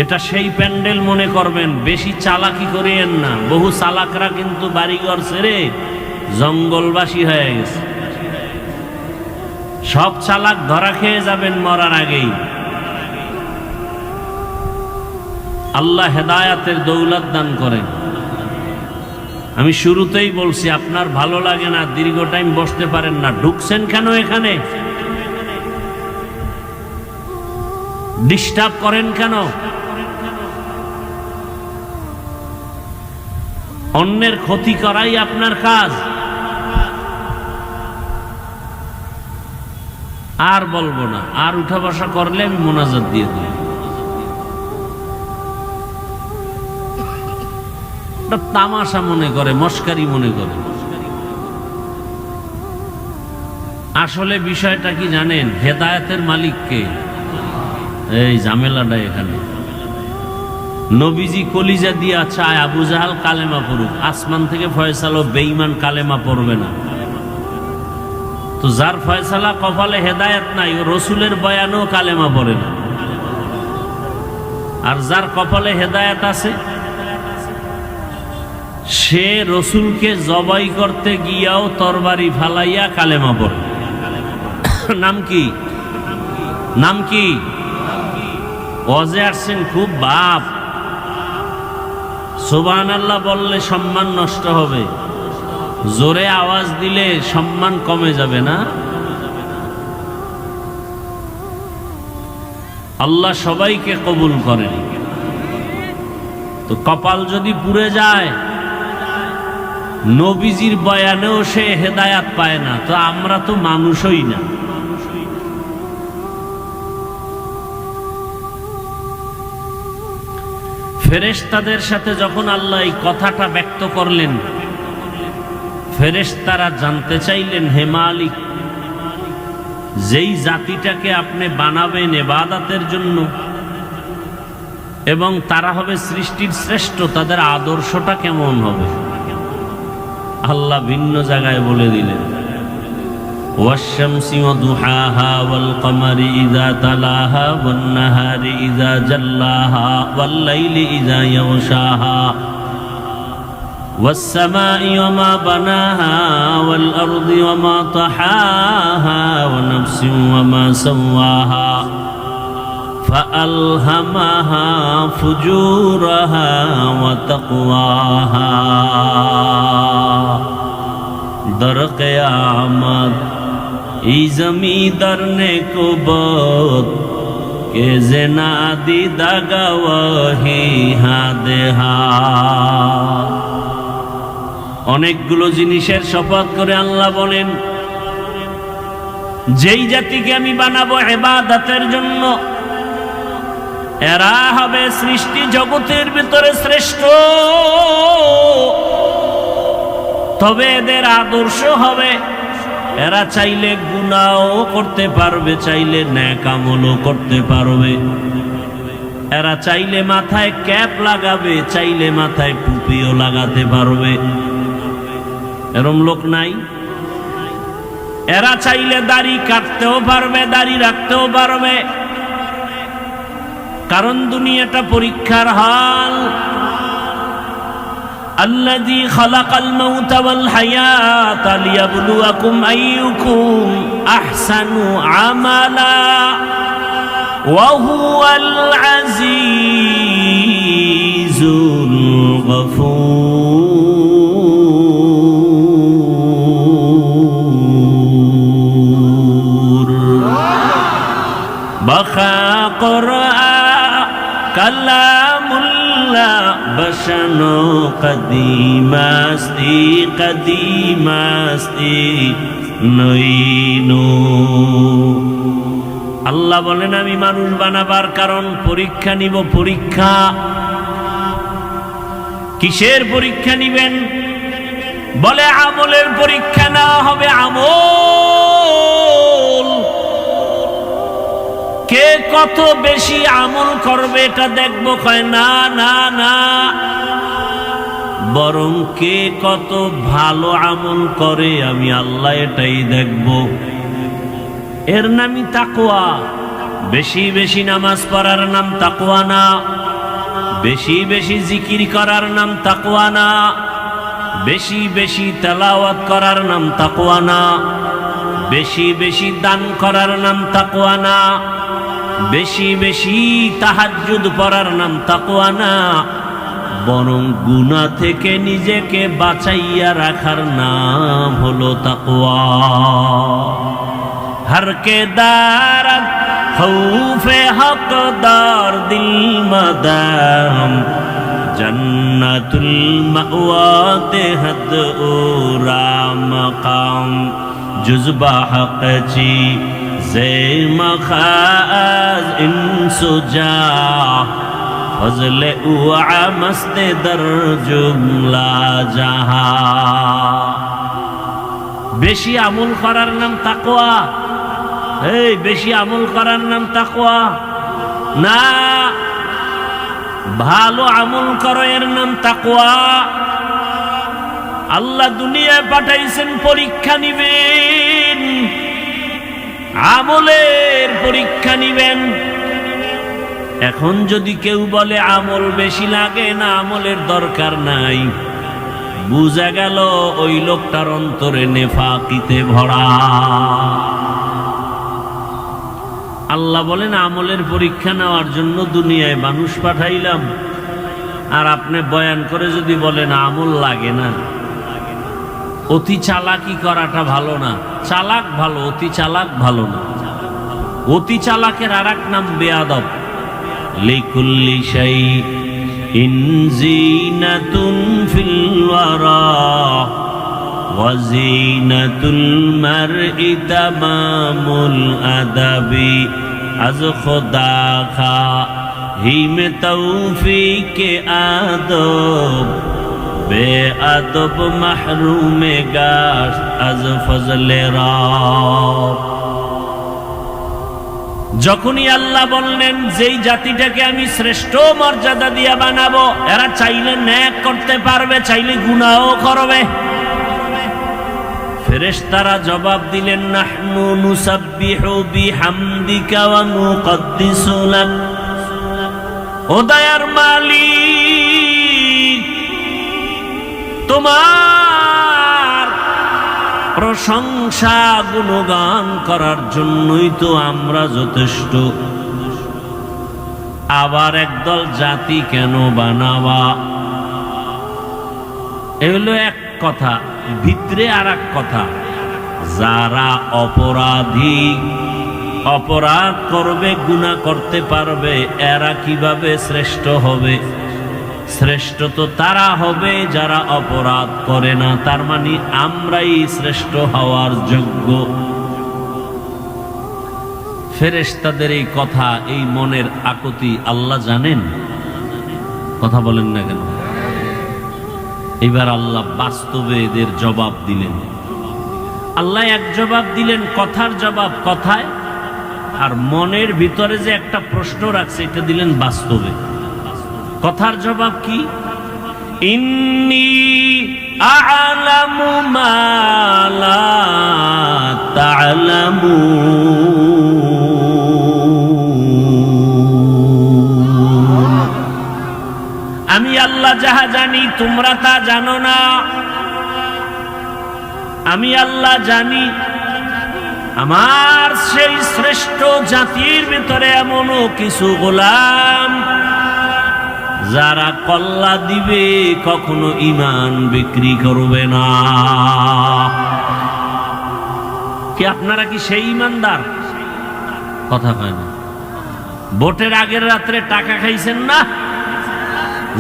এটা সেই প্যান্ডেল মনে করবেন, বেশি চালাকি করিয়েন না। বহু চালাকরা কিন্তু বাড়িঘর ছেড়ে জঙ্গলবাসী হয়ে গেছে। সব চালাক ধরা খেয়ে যাবেন মরার আগেই। আল্লাহ হেদায়াতের দৌলত দান করেন। আমি শুরুতেই বলছি, আপনার ভালো লাগে না, দীর্ঘ টাইম বসতে পারেন না, ঢুকছেন কেন এখানে? ডিস্টার্ব করেন কেন? অন্যের ক্ষতি করাই আপনার কাজ। আর বলবো না, আর উঠা বসা করলে আমি মোনাজাত দিয়ে দেব। তামাশা মনে করে, মস্কারি মনে করে। আসলে বিষয়টা কি জানেন? হেদায়েতের মালিক কে? এই ঝামেলাটা এখানে। নবীজি কলিজা দিয়া চায় আবু জাহাল কালেমা পড়ুক, আসমান থেকে ফয়সালা বেঈমান কালেমা পড়বে না। তো যার ফয়সালা কপালে হেদায়েত নাই, ও রসুলের বয়ানেও কালেমা পড়ে না। আর যার কপালে হেদায়েত আছে, সে রসুলকে জবাই করতে গিয়াও তরবারি ফালাইয়া কালেমা পড়ে। নাম কি? নাম কি? ওয়াজে আসছেন খুব বাপ, সুবহানাল্লাহ বললে সম্মান নষ্ট হবে, জোরে আওয়াজ দিলে সম্মান কমে যাবে না? আল্লাহ সবাইকে কবুল করেন। তো কপাল যদি পুড়ে যায়, নবীজির বয়ানেও সে হেদায়াত পায় না, তো আমরা তো মানুষই না। ফেরেশতাদের সাথে যখন আল্লাহ এই কথাটা ব্যক্ত করলেন, ফেরেশতারা জানতে চাইলেন, হে মালিক, যেই জাতিটাকে আপনি বানাবেন ইবাদতের জন্য এবং তারা হবে সৃষ্টির শ্রেষ্ঠ, তাদের আদর্শটা কেমন হবে? আল্লাহ ভিন্ন জায়গায় বলে দিলেন, والشمس وضحاها والقمر إذا تلاها والنهار إذا جلاها والليل إذا يغشاها والسماء وما بناها والأرض وما طحاها ونفس وما سواها فألهمها فجورها وتقواها در قیامت ای زمیندر نے کوبت کہ زنا دیدہ گواہی হাদেহা। অনেকগুলো জিনিসের শপথ করে আল্লাহ বলেন, যেই জাতিকে আমি বানাবো ইবাদতের জন্য, এরা হবে সৃষ্টি জগতের ভিতরে শ্রেষ্ঠ। তবে এদের আদর্শ হবে, এরা চাইলে গুনাহও করতে পারবে, চাইলে নেক আমলও করতে পারবে। এরা চাইলে মাথায় ক্যাপ লাগাবে, চাইলে মাথায় টুপিও লাগাতে পারবে। এরম লোক নাই? এরা চাইলে দাড়ি কাটতেও পারবে, দাড়ি রাখতেও পারবে। কারণ দুনিয়াটা পরীক্ষার হাল। الذي خلق الموت والحياة ليبلوكم أيكم أحسن عملا وهو العزيز الغفور بخا قرآن كلام بشنو قدیماستی قدیماستی নইনো। আল্লাহ বলেন, আমি মানুষ বানাবার কারণ পরীক্ষা নিব। পরীক্ষা কিসের পরীক্ষা নিবেন? বলে আমলের পরীক্ষা নেওয়া হবে। আমল কে কত বেশি আমল করবে এটা দেখবো। কয় না না না, বরং কে কত ভালো আমল করে আমি আল্লাহ এটাই দেখব। এর নামই তাকওয়া। বেশি বেশি নামাজ পড়ার নাম তাকওয়া না, বেশি বেশি জিকির করার নাম তাকওয়া না, বেশি বেশি তেলাওয়াত করার নাম তাকওয়া না, বেশি বেশি দান করার নাম তাকওয়া না, বেশি বেশি তাহাজ্জুদ পড়ার নাম তাকওয়া না, বরং গুনাহ থেকে নিজেকে বাঁচাইয়া রাখার নাম হলো তাকওয়া। हर के दारत खौफे हकदार दिल मदाम জন্নাতুল মাওয়াতে হদ ও রামকাম জুজবা হক চি জে মখাজ ইনসুজা ফজলে উআ মস্তে দর জুমলা জাহা। বেশি আমল করার নাম তাকওয়া। এই বেশি আমল করার নাম তাকওয়া না, ভালো আমল করো এর নাম তাকওয়া। আল্লাহ দুনিয়ায় পাঠাইছেন পরীক্ষা নিবেন, আমলের পরীক্ষা নিবেন। এখন যদি কেউ বলে আমল বেশি লাগে না, আমলের দরকার নাই, বুঝা গেল ওই লোকটার অন্তরে নেফাকিতে ভরা। আল্লাহ বলেন আমলের পরীক্ষা নেওয়ার জন্য দুনিয়ায় মানুষ পাঠাইলাম, আর আপনি বয়ান করে যদি বলেন আমল লাগে না। অতি চালাকি করাটা ভালো না, চালাক ভালো, অতি চালাক ভালো না। অতি চালাকের আর এক নাম বেয়াদব। লিকুল্লি শাইইন জিনাতুন ফিল ওয়ারা ওয়া জিনাতুল মারই তামামুল আদাবি আজ খুদা খা হিম তৌফিকে আদব বেআদব মাহরুমে গাশ আজ ফজলে রব। যখনই আল্লাহ বললেন যেই জাতিটাকে আমি শ্রেষ্ঠ মর্যাদা দিয়া বানাবো, এরা চাইলে ন্যাক করতে পারবে, চাইলে গুনাহও করবে। ফেরেশতারা জবাব দিলেন নাহনু নুসাব্বিহু বিহামদিকা ওয়া নুকদ্দিসু লাক। ও দয়ার মালিক, তোমার প্রশংসা গুণগান করার জন্যই তো আমরা যথেষ্ট, আবার একদল জাতি কেন বানাবা? এগুলো এক কথা, ভিতরে আর এক কথা। যারা অপরাধী, অপরাধ করবে, গুনাহ করতে পারবে, এরা কিভাবে শ্রেষ্ঠ হবে? শ্রেষ্ঠ তো তারা হবে যারা অপরাধ করে না। তার মানে আমরাই শ্রেষ্ঠ হওয়ার যোগ্য। ফেরেশতাদের এই কথা, এই মনের আকুতি আল্লাহ জানেন। কথা বলেন না কেন? এবার আল্লাহ বাস্তবে এদের জবাব দিলেন। আল্লাহ এক জবাব দিলেন, কথার জবাব কথায়, আর মনের ভিতরে যে একটা প্রশ্ন রাখছে এটা দিলেন বাস্তবে। কথার জবাব কি? ইন্নী আ'লামু মা লা তা'লামুন। আমি আল্লাহ যাহা জানি তোমরা তা জানো না। আমি আল্লাহ জানি আমার সেই শ্রেষ্ঠ জাতির ভিতরে এমনও কিছু গোলাম যারা কল্লা দিবে, কখনো ঈমান বিক্রি করবে না। কি আপনারা কি সেই ঈমানদার? কথা কয় না। ভোটের আগের রাত্রে টাকা খাইছেন না?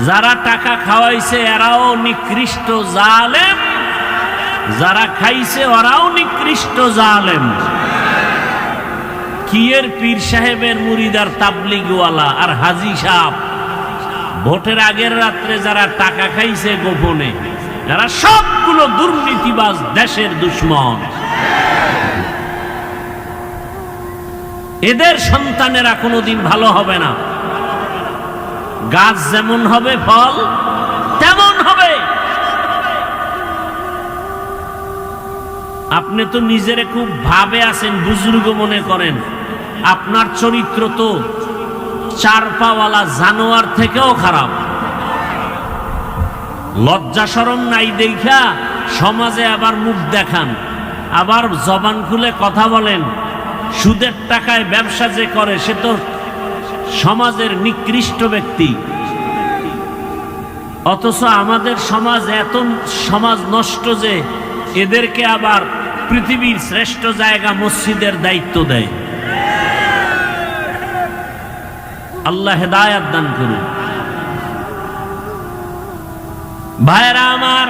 যারা টাকা খাওয়াইছে এরাও নিকৃষ্ট জালেম, যারা খাইছে ওরাও নিকৃষ্ট জালেম। কিয়ের পীর সাহেবের মুরিদার তাবলিগওয়ালা আর হাজি সাহেব ভোটের আগের রাত্রে যারা টাকা খাইছে গোপনে, এরা সবগুলো দুর্নীতিবাজ, দেশের দুশ্মন। এদের সন্তানেরা কোনোদিন ভালো হবে না। গাছ যেমন হবে ফল তেমন হবে। আপনি তো নিজেরে খুব ভাবে আছেন, বুজুর্গ মনে করেন। আপনার চরিত্র তো চার পাওয়ালা জানোয়ার থেকেও খারাপ। লজ্জা শরম নাই দেখা সমাজে আবার মুখ দেখান, আবার জবান খুলে কথা বলেন। সুদের টাকায় ব্যবসা যে করে সে তো সমাজের নিকৃষ্ট ব্যক্তি। অথচ আমাদের সমাজ এত সমাজ নষ্ট যে এদেরকে আবার পৃথিবীর শ্রেষ্ঠ জায়গা মসজিদের দায়িত্ব দেয়। আল্লাহ হেদায়াত দান করুন। ভাইরা আমার,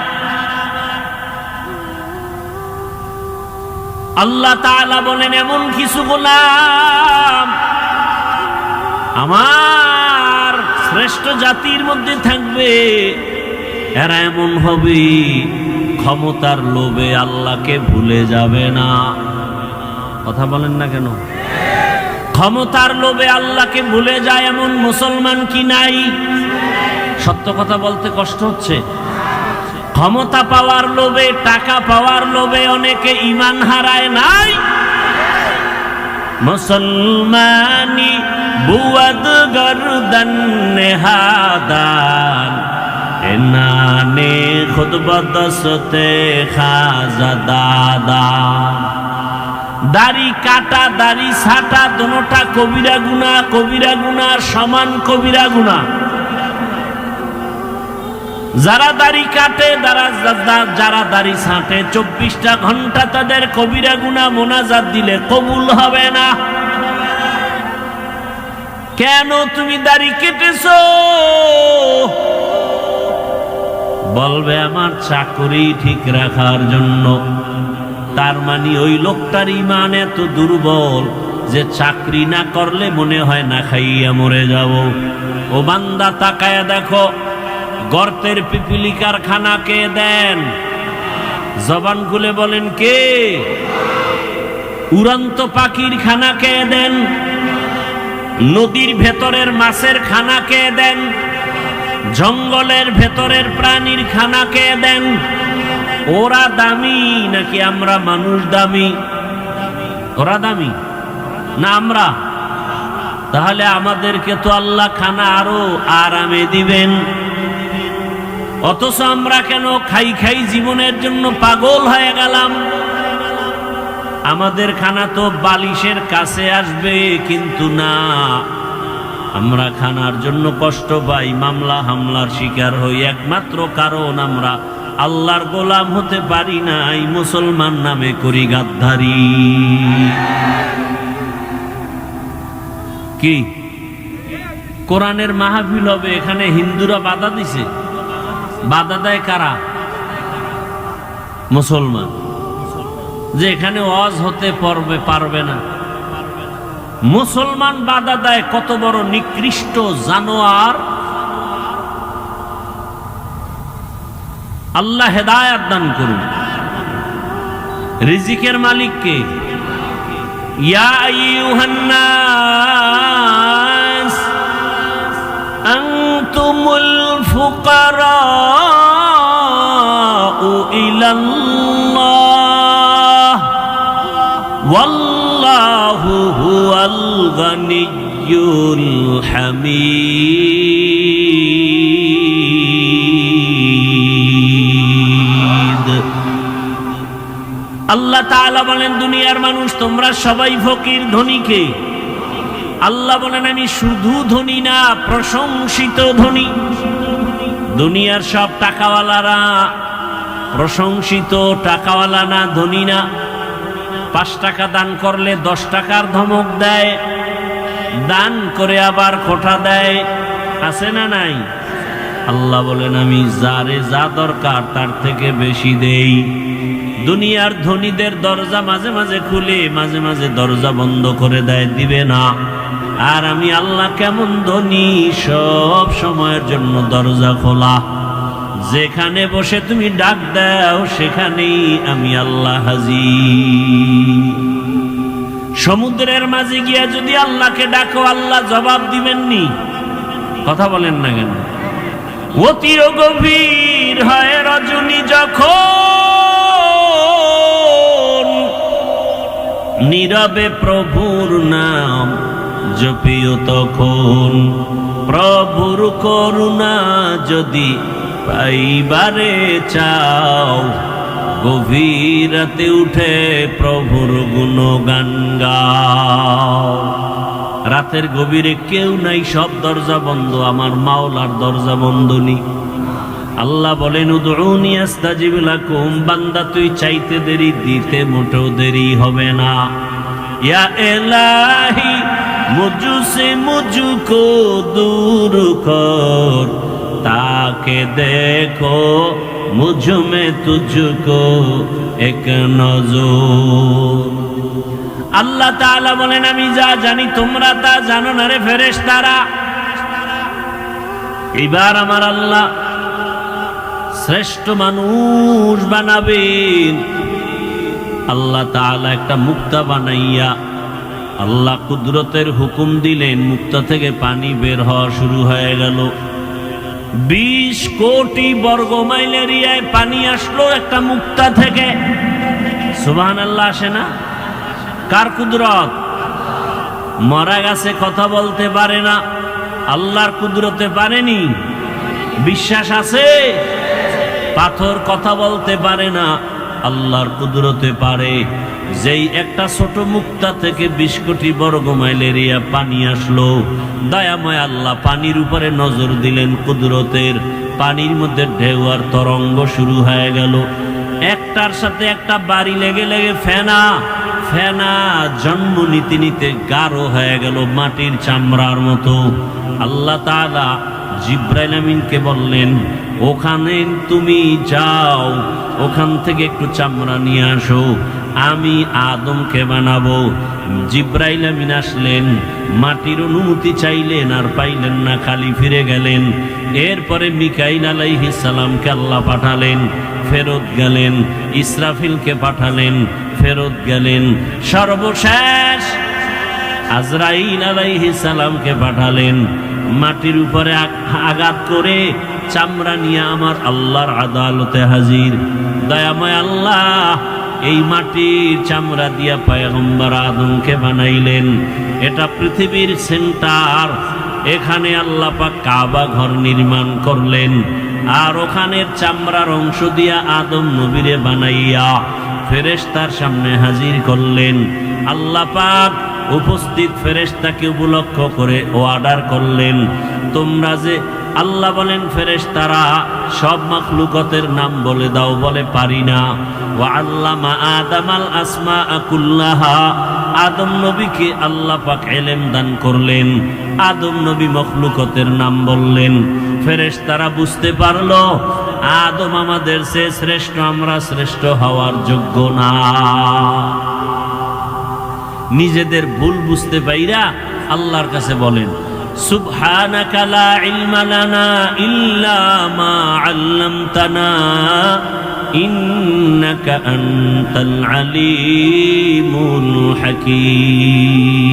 আল্লাহ তাআলা বলেন এমন কিছু গোলাম আমার শ্রেষ্ঠ জাতির মধ্যে থাকবে, এরা এমন হবে ক্ষমতার লোভে আল্লাহকে ভুলে যাবে না। কথা বলেন না কেন? ক্ষমতার লোভে আল্লাহকে ভুলে যায় এমন মুসলমান কি নাই? সত্য কথা বলতে কষ্ট হচ্ছে। ক্ষমতা পাওয়ার লোভে, টাকা পাওয়ার লোভে অনেকে ঈমান হারায় নাই। মুসলমানি বুয়াদ গর্দন নেহাদান এনানে খুদ বদসতে খাজা দাদা। দাড়ি কাটা দাড়ি ছাটা দোনোটা কবিরা গুনাহ, কবিরা গুনাহ সমান কবিরা গুনাহ। যারা দাড়ি কাটে, যারা দাড়ি ছাঁটে, 24টা ঘন্টা তাদের কবিরা গুনাহ মোনাজাত দিলে কবুল হবে না। কেন তুমি দাড়ি কেটেছো? বলবে আমার চাকরি ঠিক রাখার জন্য। তার মানে ওই লোকটার ঈমান এত দুর্বল যে চাকরি না করলে মনে হয় না খাইয়া মরে যাব। ও বান্দা তাকায়া দেখো, গর্তের পিপিলিকার খানা কে দেন? জবান খুলে বলেন কে? উড়ন্ত পাখির খানা কে দেন? নদীর ভেতরের মাছের খানা কে দেন? জঙ্গলের ভেতরের প্রাণীর খানা কে দেন? ওরা দামি নাকি আমরা মানুষ দামি? ওরা দামি না আমরা? তাহলে আমাদেরকে তো আল্লাহ খানা আরো আরামে দিবেন, অথচ আমরা কেন খাই খাই জীবনের জন্য পাগল হয়ে গেলাম? আমাদের খানা তো বালিশের কাছে আসবে, কিন্তু না, আমরা খানার জন্য কষ্ট পাই, মামলা হামলার শিকার হই, একমাত্র কারণ আমরা আল্লাহর গোলাম হতে পারি নাই, মুসলমান নামে করি গাদ্দারি। কি কোরআনের মাহফিল হবে, এখানে হিন্দুরা বাধা দিছে। বাধা দেয় কারা? মুসলমান। যে এখানে ওয়াজ হতে পারবে না, মুসলমান বাধা দেয়। কত বড় নিকৃষ্ট জানোয়ার! আল্লাহ হেদায়েত দান করুন। রিজিকের মালিক কে? ইয়া আইয়ুহান নাস আনতুমুল ফুকারাউ ইলাল্লাহ ওয়াল্লাহু হুয়াল গানিয়্যুল হামিদ। আল্লাহ তাআলা বলেন, দুনিয়ার মানুষ তোমরা সবাই ফকির, ধনী কে? আল্লাহ বলেন, আমি শুধু ধনী না, প্রশংসিত ধনী। দুনিয়ার সব টাকাওয়ালারা প্রশংসিত টাকাওয়ালা না, ধনী না। 5 টাকা দান করলে 10 টাকার ধমক দেয়, দান করে আবার খোঁটা দেয়, আছে না নাই? আল্লাহ বলেন, আমি যারে যা দরকার তার থেকে বেশি দেই। দুনিয়ার ধনীদের দরজা মাঝে মাঝে খুলে, মাঝে মাঝে দরজা বন্ধ করে দেয়, দিবে না। আর আমি আল্লাহ কেমন ধনী, সব সময়ের জন্য দরজা খোলা। যেখানে বসে তুমি ডাক দাও সেখানেই আমি আল্লাহ হাজির। সমুদ্রের মাঝে গিয়া যদি আল্লাহকে ডাকো, আল্লাহ জবাব দিবেননি? কথা বলেন না কেন? অতিও গভীর হয় রজনী যখন, নীরবে প্রভুর নাম জপিও তখন। প্রভুর করুণা যদি পাইবারে চাও, গভীর রাতে উঠে প্রভুর গুণগান গাও। রাতের গভীরে কেউ নাই, সব দরজা বন্ধ, আমার মাওলার দরজা বন্ধ নেই। আল্লাহ বলেন, উদউনি আস্তাজিব লাকুম। বান্দা তুই চাইতে দেরি, দিতে মোটেও দেরি হবে না। ইয়া ইলাহি মুঝসে মুঝকো দূর কর, ताके देखो मुझ में तुझको एक नजर। আল্লাহ তাআলা বলেন আমি যা জানি তোমরা তা জানো না রে ফেরেশতারা। এবার আমার আল্লাহ শ্রেষ্ঠ মানুষ বানাবেন। আল্লাহ তাআলা একটা মুক্তা বানাইয়া আল্লাহ কুদরতের হুকুম দিলেন, মুক্তা থেকে পানি বের হওয়া শুরু হয়ে গেল। 20 কোটি বর্গ মাইল এরিয়ায় পানি আসলো একটা মুক্তা থেকে। সুবহানাল্লাহ আসে না? কার কুদরত? মরা গাছে কথা বলতে পারে না, আল্লাহর কুদরতে পারেনি? বিশ্বাস আছে? পাথর কথা বলতে পারে না, আল্লাহর কুদরতে পারে। যেই একটা ছোট মুক্তা থেকে 20 কোটি বর্গ মাইল এরিয়া পানি আসলো, দয়াময় আল্লাহ পানির উপরে নজর দিলেন কুদরতের। পানির মধ্যে ঢেউ আর তরঙ্গ শুরু হয়ে গেল। একটার সাথে একটা বাড়ি লেগে লেগে ফেনা ফেনা জন্ম নিতে নিতে গাঢ় হয়ে গেল মাটির চামড়ার মতো। আল্লাহ তাআলা জিব্রাইল আমিনকে বললেন, ওখানে তুমি যাও, ওখান থেকে একটু চামড়া নিয়ে আসো, আমি আদমকে বানাবো। জিব্রাইল আমিন আসলেন, মাটির অনুমতি চাইলেন আর পাইলেন না, খালি ফিরে গেলেন। এরপরে মিকাইল আলাইহিস সালামকে আল্লাহ পাঠালেন, ফেরত গেলেন। ইসরাফিলকে পাঠালেন, ফেরত গেলেন। সর্বশেষ আজরাইল আলাইহিস সালামকে পাঠালেন, মাটির উপরে আঘাত করে চামড়া নিয়ে আমার আল্লাহর আদালতে হাজির। দয়াময় আল্লাহ এই মাটির চামড়া দিয়া পয়গম্বর আদমকে বানাইলেন। এটা পৃথিবীর সেন্টার। এখানে আল্লাহ পাক কাবা ঘর নির্মাণ করলেন, আর ওখানের চামড়ার অংশ দিয়া আদম নবীরে বানাইয়া ফেরেশতার সামনে হাজির করলেন। আল্লাহ পাক উপস্থিত ফেরেশতাকে উপলক্ষ করে অর্ডার করলেন, তোমরা যে আল্লাহ বলেন ফেরেশতারা সব মাখলুকাতের নাম বলে দাও, বলে পারি না। ওয়া আল্লামা আদামাল আসমাআ কুল্লাহা, আদম নবীকে আল্লাহ পাক ইলম দান করলেন। আদম নবী মাখলুকাতের নাম বললেন। ফেরেশতারা বুঝতে পারলো আদম আমাদের চেয়ে শ্রেষ্ঠ, আমরা শ্রেষ্ঠ হওয়ার যোগ্য না। নিজেদের ভুল বুঝতে পাইরা আল্লাহর কাছে বলেন, সুবহানাকা লা ইলমা লানা ইল্লা মা আল্লামতানা ইন্নাকা আনতাল আলিমুল হাকীম।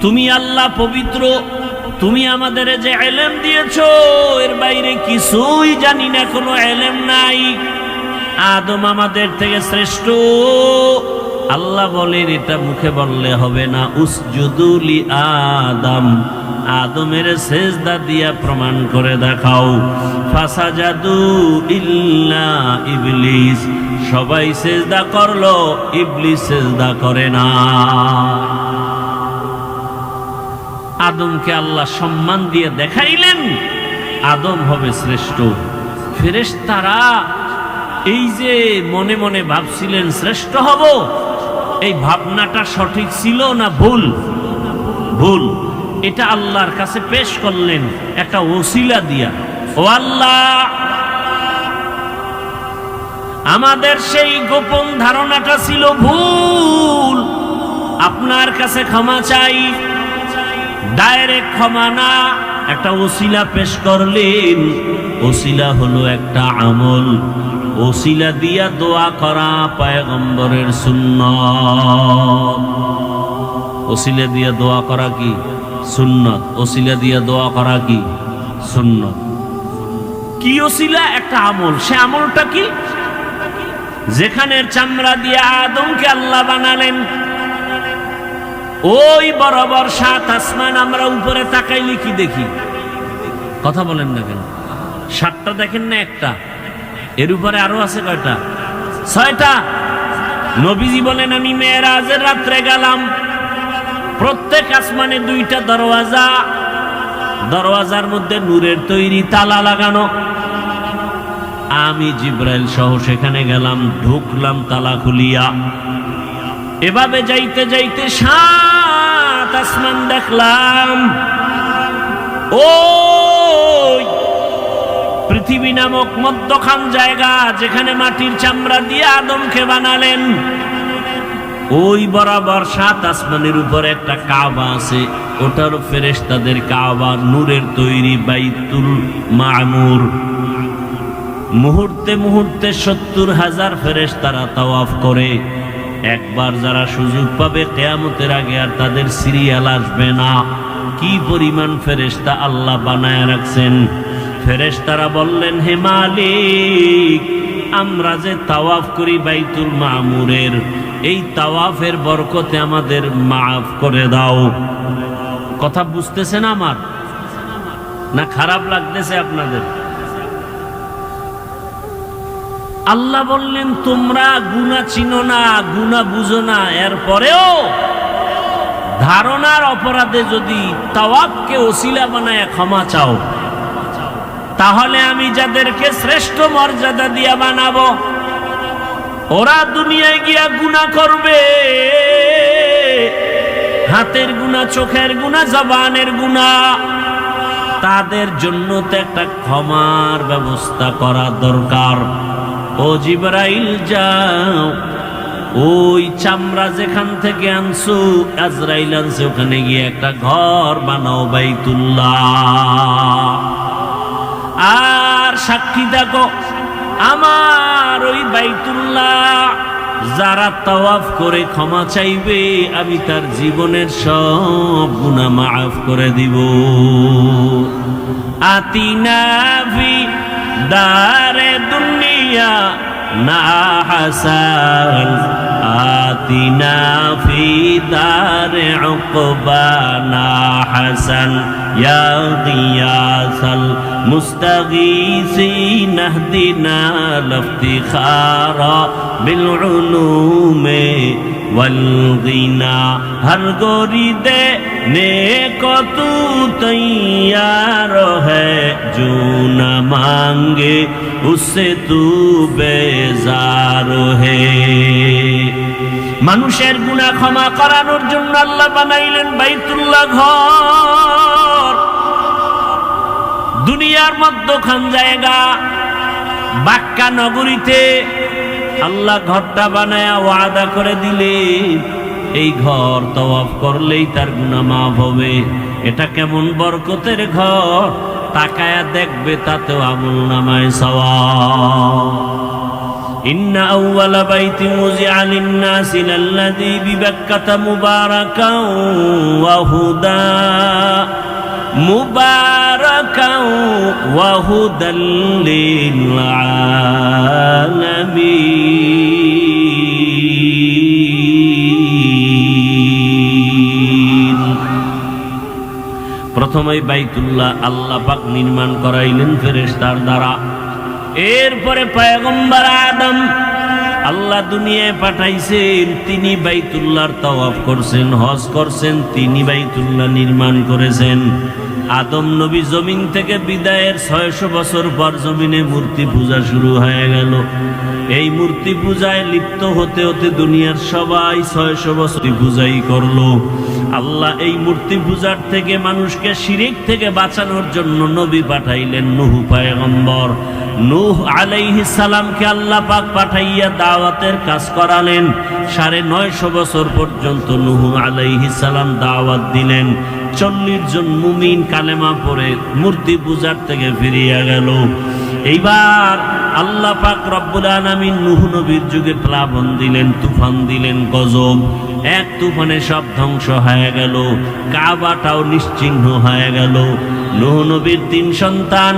তুমি আল্লাহ পবিত্র, তুমি আমাদের যে ইলম দিয়েছো এর বাইরে কিছুই জানি না, কোনো ইলম নাই। আদম আমাদের থেকে শ্রেষ্ঠ। আল্লাহ বলেন এটা মুখে বললে হবে না, উসজুদুলি আদম, আদমের সেজদা দিয়া প্রমাণ করে দেখাও। ফাসাজাদু ইল্লা ইবলিস, সবাই সেজদা করলো, ইবলিস সেজদা করে না। আদমকে আল্লাহ সম্মান দিয়ে দেখাইলেন আদম হবে শ্রেষ্ঠ। ফেরেশতারা এই যে মনে মনে ভাবছিলেন শ্রেষ্ঠ হব, এই ভাবনাটা সঠিক ছিল না ভুল? ভুল। এটা আল্লাহর কাছে পেশ করলেন একটা ওসিলা দিয়া। ও আল্লাহ, আমাদের সেই গোপন ধারণাটা ছিল ভুল, আপনার কাছে ক্ষমা চাই। ডাইরেক্ট ক্ষমা না, একটা ওসিলা পেশ করলেন। ওসিলা হলো একটা আমল, ওসিলা দিয়া দোয়া করা পয়গম্বরের সুন্নাত। ওসিলা দিয়া দোয়া করা কি সুন্নাত, ওসিলা দিয়া দোয়া করা কি সুন্নাত। কি ওসিলা? একটা আমল। সে আমলটা কি? যেখানের চামড়া দিয়ে আদমকে আল্লাহ বানালেন, ওই বরাবর 7 আসমান আমরা উপরে তাকাইলে কি দেখি? কথা বলেন না কেন? 7টা দেখেন না একটা? এর উপরে আরো আছে কয়টা? 6টা। নবীজি বলেন আমি মেরাজের রাত্রে গেলাম, প্রত্যেক আসমানে 2টা দরওয়াজা, দরওয়াজার মধ্যে নূরের তৈরি তালা লাগানো। আমি জিব্রাইল সহ সেখানে গেলাম, ঢুকলাম তালা খুলিয়া। এভাবে যাইতে যাইতে 7 আসমান দেখলাম। ও পৃথিবী নামক মধ্যখান জায়গা, যেখানে মাটির চামড়া দিয়ে আদমকে বানালেন, ওই বরাবর 7 আসমানের উপরে একটা কাবা আছে, ওটারও ফেরেশতাদের কাবা, নূরের তৈরি বাইতুল মামুর। মুহূর্তে মুহূর্তে 70,000 ফেরেশতারা তাওয়াফ করে। একবার যারা সুযোগ পাবে কিয়ামতের আগে আর তাদের সিরিয়াল আসবে না। কি পরিমাণ ফেরেশতা আল্লাহ বানায় রাখছেন। ফেরেশতারা বললেন, হে মালিক, আমরা যে তাওয়াফ করি বাইতুল মামুরের, এই তাওয়াফের বরকতে আমাদের মাফ করে দাও। কথা বুঝতেছেন আমার, না খারাপ লাগতেছে আপনাদের? আল্লাহ বললেন, তোমরা গুনাহ চিনো না, গুনাহ বুঝো না, এরপরেও ধারণার অপরাধে যদি তাওয়াফকে ওসিলা বানায় ক্ষমা চাও, তাহলে আমি যাদেরকে শ্রেষ্ঠ মর্যাদা দিয়া বানাবো, ওরা দুনিয়ায় গিয়া গুনাহ করবে, হাতের গুনাহ, চোখের গুনাহ, জবানের গুনাহ, তাদের জন্য তো একটা ক্ষমার ব্যবস্থা করা দরকার। ও জিবরাইল, যাও, ওই চামড়া যেখান থেকে আনছো, আজরাইল আনছে, ওখানে গিয়ে একটা ঘর বানাও বাইতুল্লাহ। আর সাক্ষী দেখো, আমার ওই বাইতুল্লাহ যারা তাওয়াফ করে ক্ষমা চাইবে, আমি তার জীবনের সব গুনাহ মাফ করে দিব। আতিনা ফি দারে দুনিয়া না হাসান, আতিনা ফি দারে উকবা না হাসান, ইয়া গিয়াসাল মুস্তাগীসিন ইহদিনা লিফতিখারা বিল উলুমে ওয়াল গিনা। হর গোরি দেনে কো তু তৈয়ার হ্যায়, জো না মাঙ্গে উসসে তু বেজার হে। মানুষের গুনাহ ক্ষমা করানোর জন্য আল্লাহ বানাইলেন বাইতুল্লাহ ঘর। দুনিয়ার মধ্যখান জায়গা বাক্কা নগরীতে আল্লাহ ঘরটা বানায়া ওয়াদা করে দিলে, এই ঘর তাওয়াফ করলেই তার গুনাহ মাফ হবে। এটা কেমন বরকতের ঘর, তাকায়া দেখবে, তাতেও আমলনামায় সওয়াব। ইন্না আউওয়ালা বাইতিন উযিআ লিন-নাসি লাল্লাযী বিবাক্কাতা মুবারাকান ওয়া হুদা, মুবারাকান ওয়া হুদাল লিল আলামিন। প্রথমে বাইতুল্লাহ আল্লাহ পাক নির্মাণ করাইলেন ফেরেশতার দ্বারা। এরপরে পয়গম্বর আদম আল্লাহ দুনিয়ায় পাঠাইছেন, তিনি বাইতুল্লাহর তাওয়াফ করছেন, হজ করছেন, তিনি বাইতুল্লাহ নির্মাণ করেছেন। আদম নবী জমিন থেকে বিদায়ের 600 বছর পর জমিনে মূর্তি পূজা শুরু হয়ে গেল। এই মূর্তি পূজায় লিপ্ত হতে হতে দুনিয়ার সবাই 600 বছর পূজাই করলো। আল্লাহ এই মূর্তি পূজার থেকে মানুষকে শিরিক থেকে বাঁচানোর জন্য নবী পাঠাইলেন নূহ পয়গম্বর। নূহ আলাইহিস সালামকে আল্লাহ পাক পাঠাইয়া দাওয়াতের কাজ করালেন। 950 বছর পর্যন্ত নূহ আলাইহিস সালাম দাওয়াত দিলেন। 40 জন মুমিন কালেমা পড়ে মূর্তি পূজার থেকে ফিরিয়া গেল। এইবার আল্লাহ পাক রব্বুল আলামিন নূহ নবীর যুগে প্লাবন দিলেন, তুফান দিলেন, গজব। এক তুফানে সব ধ্বংস হয়ে গেল, কাবাটাও নিশ্চিহ্ন হয়ে গেল। নূহ নবীর 3 সন্তান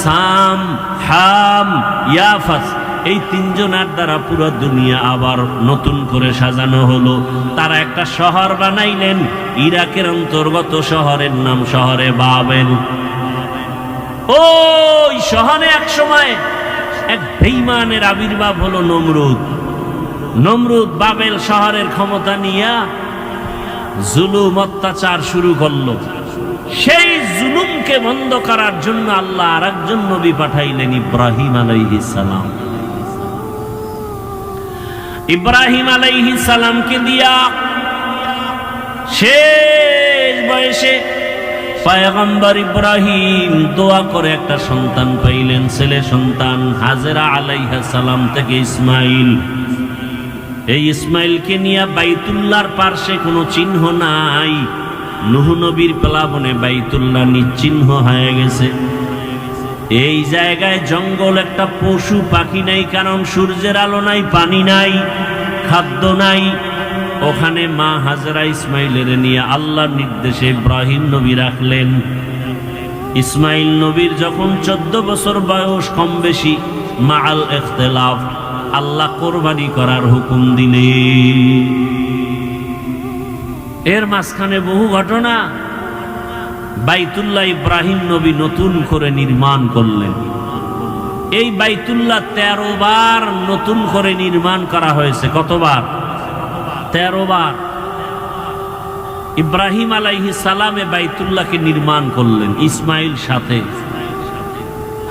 সাম, হাম, ইয়াফাস, এই 3 জনের দ্বারা পুরো দুনিয়া আবার নতুন করে সাজানো হলো। তারা একটা শহর বানাইলেন, ইরাকের অন্তর্গত শহরের নাম শহরে বাবেল। ওই শহরে এক সময় এক বেঈমানের আবির্ভাব হলো নমরুদ। নমরুদ বাবেল শহরের ক্ষমতা নিয়ে জুলুম অত্যাচার শুরু করলো। সেই জুলুমকে বন্ধ করার জন্য আল্লাহ আরেকজন নবী পাঠাইলেন, ইব্রাহিম আলাইহিস সালাম। ইব্রাহিম আলাইহিস সালামকে দিয়া শেষ বয়সে পয়গম্বর ইব্রাহিম দোয়া করে একটা সন্তান পাইলেন, ছেলে সন্তান হাজেরা আলাইহিস সালাম থেকে ইসমাইল। এই ইসমাইলকে নিয়ে বাইতুল্লাহর পার্শ্বে কোনো চিহ্ন নাই, নূহ নবীর প্লাবনে বাইতুল্লাহ নিশ্চিহ্ন হয়ে গেছে। এই জায়গায় জঙ্গল, একটা পশু পাখি নাই, কারণ সূর্যের আলো নাই, পানি নাই, খাদ্য নাই। ওখানে মা হাজেরা ইসমাইলের নিয়ে আল্লাহর নির্দেশে ইব্রাহিম নবী রাখলেন। ইসমাইল নবীর যখন 14 বছর বয়স, কম বেশি মাআল ইখতিলাফ, আল্লাহ কোরবানি করার হুকুম দিলেন। এর মাঝখানে বহু ঘটনা। বাইতুল্লাহ ইব্রাহিম নবী নতুন করে নির্মাণ করলেন। এই বাইতুল্লাহ 13 বার নতুন করে নির্মাণ করা হয়েছে। কতবার? 13 বার। ইব্রাহিম আলাইহিস সালামে বাইতুল্লাহকে নির্মাণ করলেন ইসমাইল সাথে।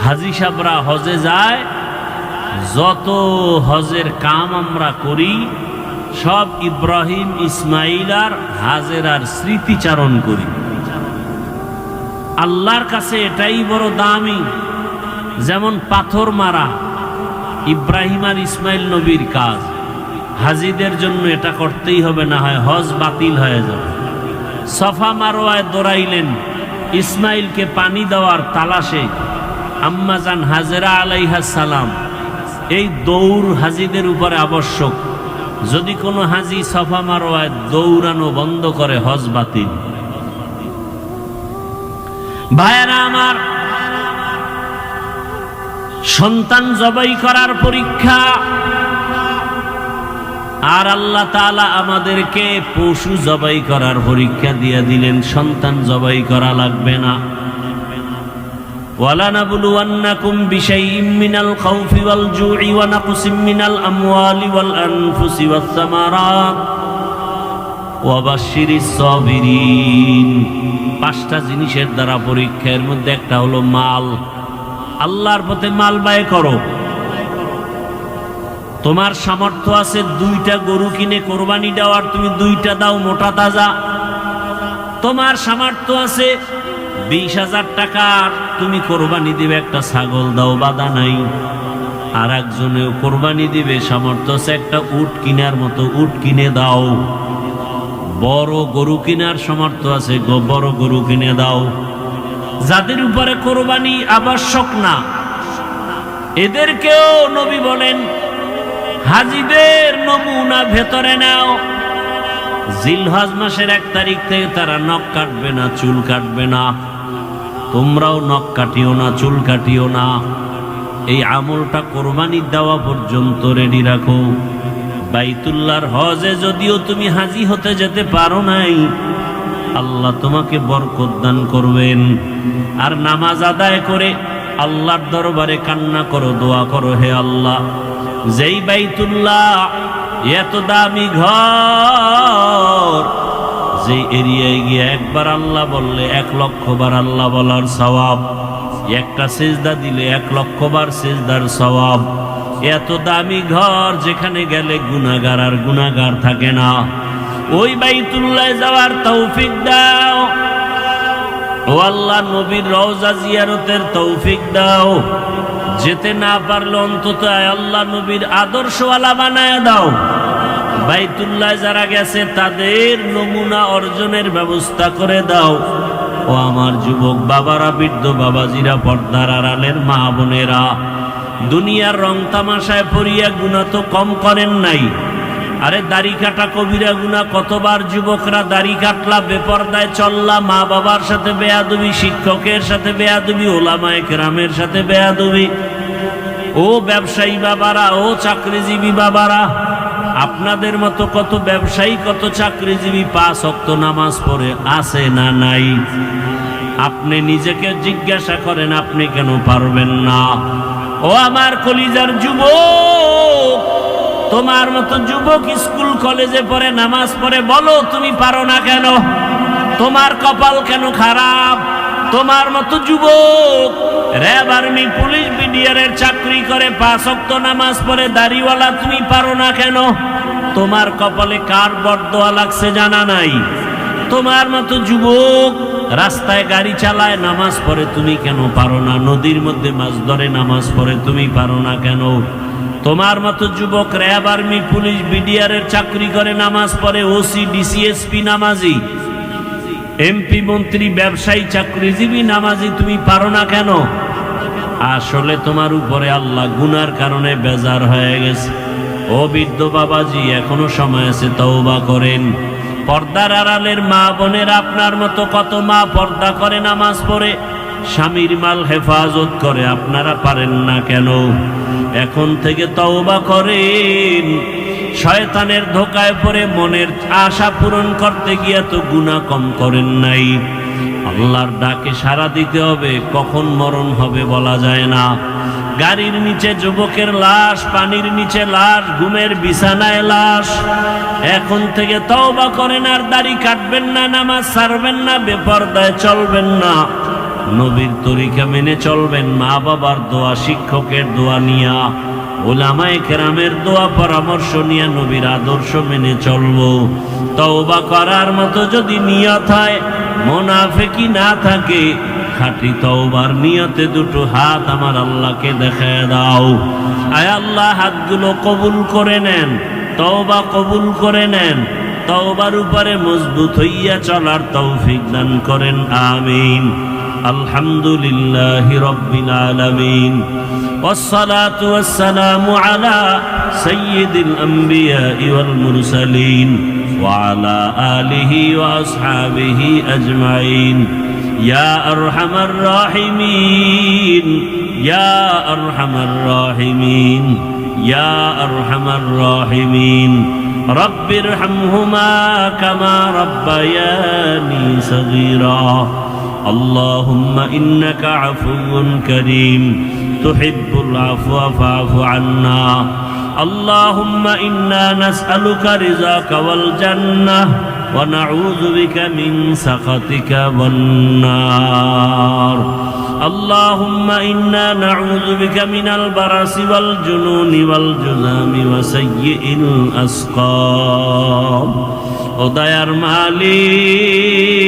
হাজী সাহেবরা হজে যায়, যত হজের কাম আমরা করি সব ইব্রাহিম, ইসমাইল আর হাজেরার স্মৃতিচারণ করি। আল্লাহর কাছে এটাই বড় দামি। যেমন পাথর মারা ইব্রাহিম আর ইসমাইল নবীর কাজ, হাজিদের জন্য এটা করতেই হবে, না হয় হজ বাতিল হয়ে যাবে। সফা মারওয়ায় দৌড়াইলেন, ইসমাইলকে পানি দেওয়ার তালাশে আম্মাজান হাজেরা আলাইহিস সালাম। এই দৌড় হাজিদের উপরে আবশ্যক। যদি কোনো হাজি সফা মারওয়ায় দৌড়ানো বন্ধ করে, হজ বাতিল। ভাইয়েরা আমার, সন্তান জবাই করার পরীক্ষা, আর আল্লাহ তাআলা আমাদেরকে পশু জবাই করার পরীক্ষা দিয়ে দিলেন। সন্তান জবাই করা লাগবে না। ওয়ালানাবলুওয়ান্নাকুম বিশাইইম মিনাল খাউফি ওয়াল জুই ওয়া নাকসিম মিনাল আমওয়ালি ওয়াল আনফুসি ওয়াস সামারাত ওয়া বাশশিরিস সাবিরিন। 5টা জিনিসের দ্বারা পরীক্ষা। এর মধ্যে একটা হলো মাল। আল্লাহর পথে মাল ব্যয় করো। তোমার সামর্থ্য আছে 2টা গরু কিনে কোরবানি দেওয়ার, তুমি 2টা দাও মোটা তাজা। তোমার সামর্থ্য আছে 20,000 টাকার, তুমি কোরবানি দিবে একটা ছাগল দাও, বাধা নাই। আর একজনেও কোরবানি দিবে, সামর্থ্য আছে একটা উট কিনার মতো, উট কিনে দাও। বড় গরু কিনার সামর্থ্য আছে, বড় গরু কিনে দাও। যাদের উপরে কোরবানি আবশ্যক না, এদেরকেও নবী বলেন হাজিদের নমুনা ভেতরে নাও। জিলহজ মাসের 1 তারিখ থেকে তারা নখ কাটবে না, চুল কাটবে না। তোমরাও নখ কাটিও না, চুল কাটিও না। এই আমলটা কোরবানি দেওয়া পর্যন্ত রেডি রাখো। বাইতুল্লাহর হজে যদিও তুমি হাজি হতে যেতে পারো নাই, আল্লাহ তোমাকে বরকত দান করবেন। আর নামাজ আদায় করে আল্লাহর দরবারে কান্না করো, দোয়া করো, হে আল্লাহ, যেই বাইতুল্লাহ এত দামি ঘর, যে এরিয়ায় গিয়ে একবার আল্লাহ বললে 1 লক্ষ বার আল্লাহ বলার সওয়াব, একটা সিজদা দিলে 1 লক্ষ বার সিজদার সওয়াব। এত দামি ঘর, যেখানে গেলে গুনাহগার আর গুনাহগার থাকে না। ওই বাইতুল্লাহ যাওয়ার তৌফিক দাও ও আল্লাহ। নবীর রওজা জিয়ারতের তৌফিক দাও। যেতে না পারলে অন্তত আল্লাহ নবীর আদর্শওয়ালা বানায় দাও। বাইতুল্লাহ যারা গেছে তাদের নমুনা অর্জনের ব্যবস্থা করে দাও। ও আমার যুবক বাবারা, বৃদ্ধ বাবাজিরা, পর্দার আড়ালের মা বোনেরা, দুনিয়ার রং তামাশায় পড়িয়া গুনাহ তো কম করেন নাই। আরে দাড়ি কাটা কবিরা গুনাহ। কতবার যুবকরা দাড়ি কাটলা, বেপরদায় চললা, মা বাবার সাথে বেয়াদবি, শিক্ষকের সাথে বেয়াদবি, ওলামায়ে কেরামের সাথে বেয়াদবি। ও ব্যবসায়ী বাবারা, ও চাকরিজীবী বাবারা, আপনাদের মতো কত ব্যবসায়ী, কত চাকরিজীবী 5 ওয়াক্ত নামাজ পড়ে আছে না নাই? আপনি নিজেকে জিজ্ঞাসা করেন, আপনি কেন পারবেন না? ও আমার কলিজার যুবক, তোমার মতো যুবক স্কুল কলেজে পড়ে, নামাজ পড়ে, বলো তুমি পারো না কেন? তোমার কপাল কেন খারাপ? তোমার মতো যুবক র্যাব, আর্মি, পুলিশ, বিডিআরের চাকরি করে, 5 ওয়াক্ত নামাজ পড়ে, দাড়িওয়ালা, তুমি পারো না কেন? তোমার কপালে কার বরদোয়া লাগছে জানা নাই? তোমার মতো যুবক রাস্তায় গাড়ি চালায় নামাজ পড়ে, তুমি কেন পারো না? নদীর মধ্যে মাছ ধরে নামাজ পড়ে, তুমি পারো না কেন? তোমার মতো যুবক র্যাব, আর্মি, পুলিশ, বিডিআরের চাকরি করে নামাজ পড়ে, ওসি, ডিসিএসপি নামাজি, এমপি, মন্ত্রী, ব্যবসায়ী, চাকরিজীবী নামাজি, তুমি পারো না কেন? আসলে তোমার উপরে আল্লাহ গুনার কারণে বেজার হয়ে গেছে। ও বৃদ্ধ বাবাজি, এখনো সময় আছে, তওবা করেন। পর্দার আড়ালের মা বোনের, আপনার মতো কত মা পর্দা করে নামাজ পড়ে, স্বামীর মাল হেফাজত করে, আপনারা পারেন না কেন? এখন থেকে তওবা করেন। শয়তানের ধোকায় পড়ে মনের আশা পূরণ করতে গিয়ে তো গুনাহ কম করেন নাই। আল্লাহর ডাকে সাড়া দিতে হবে, কখন মরণ হবে বলা যায় না। গাড়ির নিচে যুবকের লাশ, পানির নিচে লাশ, ঘুমের বিছানায় লাশ। এখন থেকে তওবা করেন, আর দাড়ি কাটবেন না, নামাজ ছাড়বেন না, বেপরদায় চলবেন না, নবীর তরিকা মেনে চলবেন, মা বাবার দোয়া, শিক্ষকের দোয়া নিয়া, উলামায়ে কেরামের দোয়া পরামর্শ নিয়ে নবীর আদর্শ মেনে চলবো। তওবা করার মতো যদি নিয়ত হয়, মুনাফিকি না থাকে, খাঁটি তওবার নিয়তে দুটো হাত আমার আল্লাহকে দেখায় দাও। আয় আল্লাহ, হাতগুলো কবুল করে নেন, তওবা কবুল করে নেন, তওবার উপরে মজবুত হইয়া চলার তৌফিক দান করেন, আমিন। আলহামদুলিল্লাহি রাব্বিল আলামিন, والصلاة والسلام على سيد الأنبياء والمرسلين وعلى آله وأصحابه أجمعين يا أرحم الراحمين يا أرحم الراحمين يا أرحم الراحمين رب ارحمهما كما ربياني صغيرا اللهم إنك عفو كريم تحب العفو فاعف عنا اللهم إنا نسألك رضاك والجنة ونعوذ بك من سخطك والنار اللهم إنا نعوذ بك من البرص والجنون والجذام وسيء الأسقام ও দয়ার মালিক।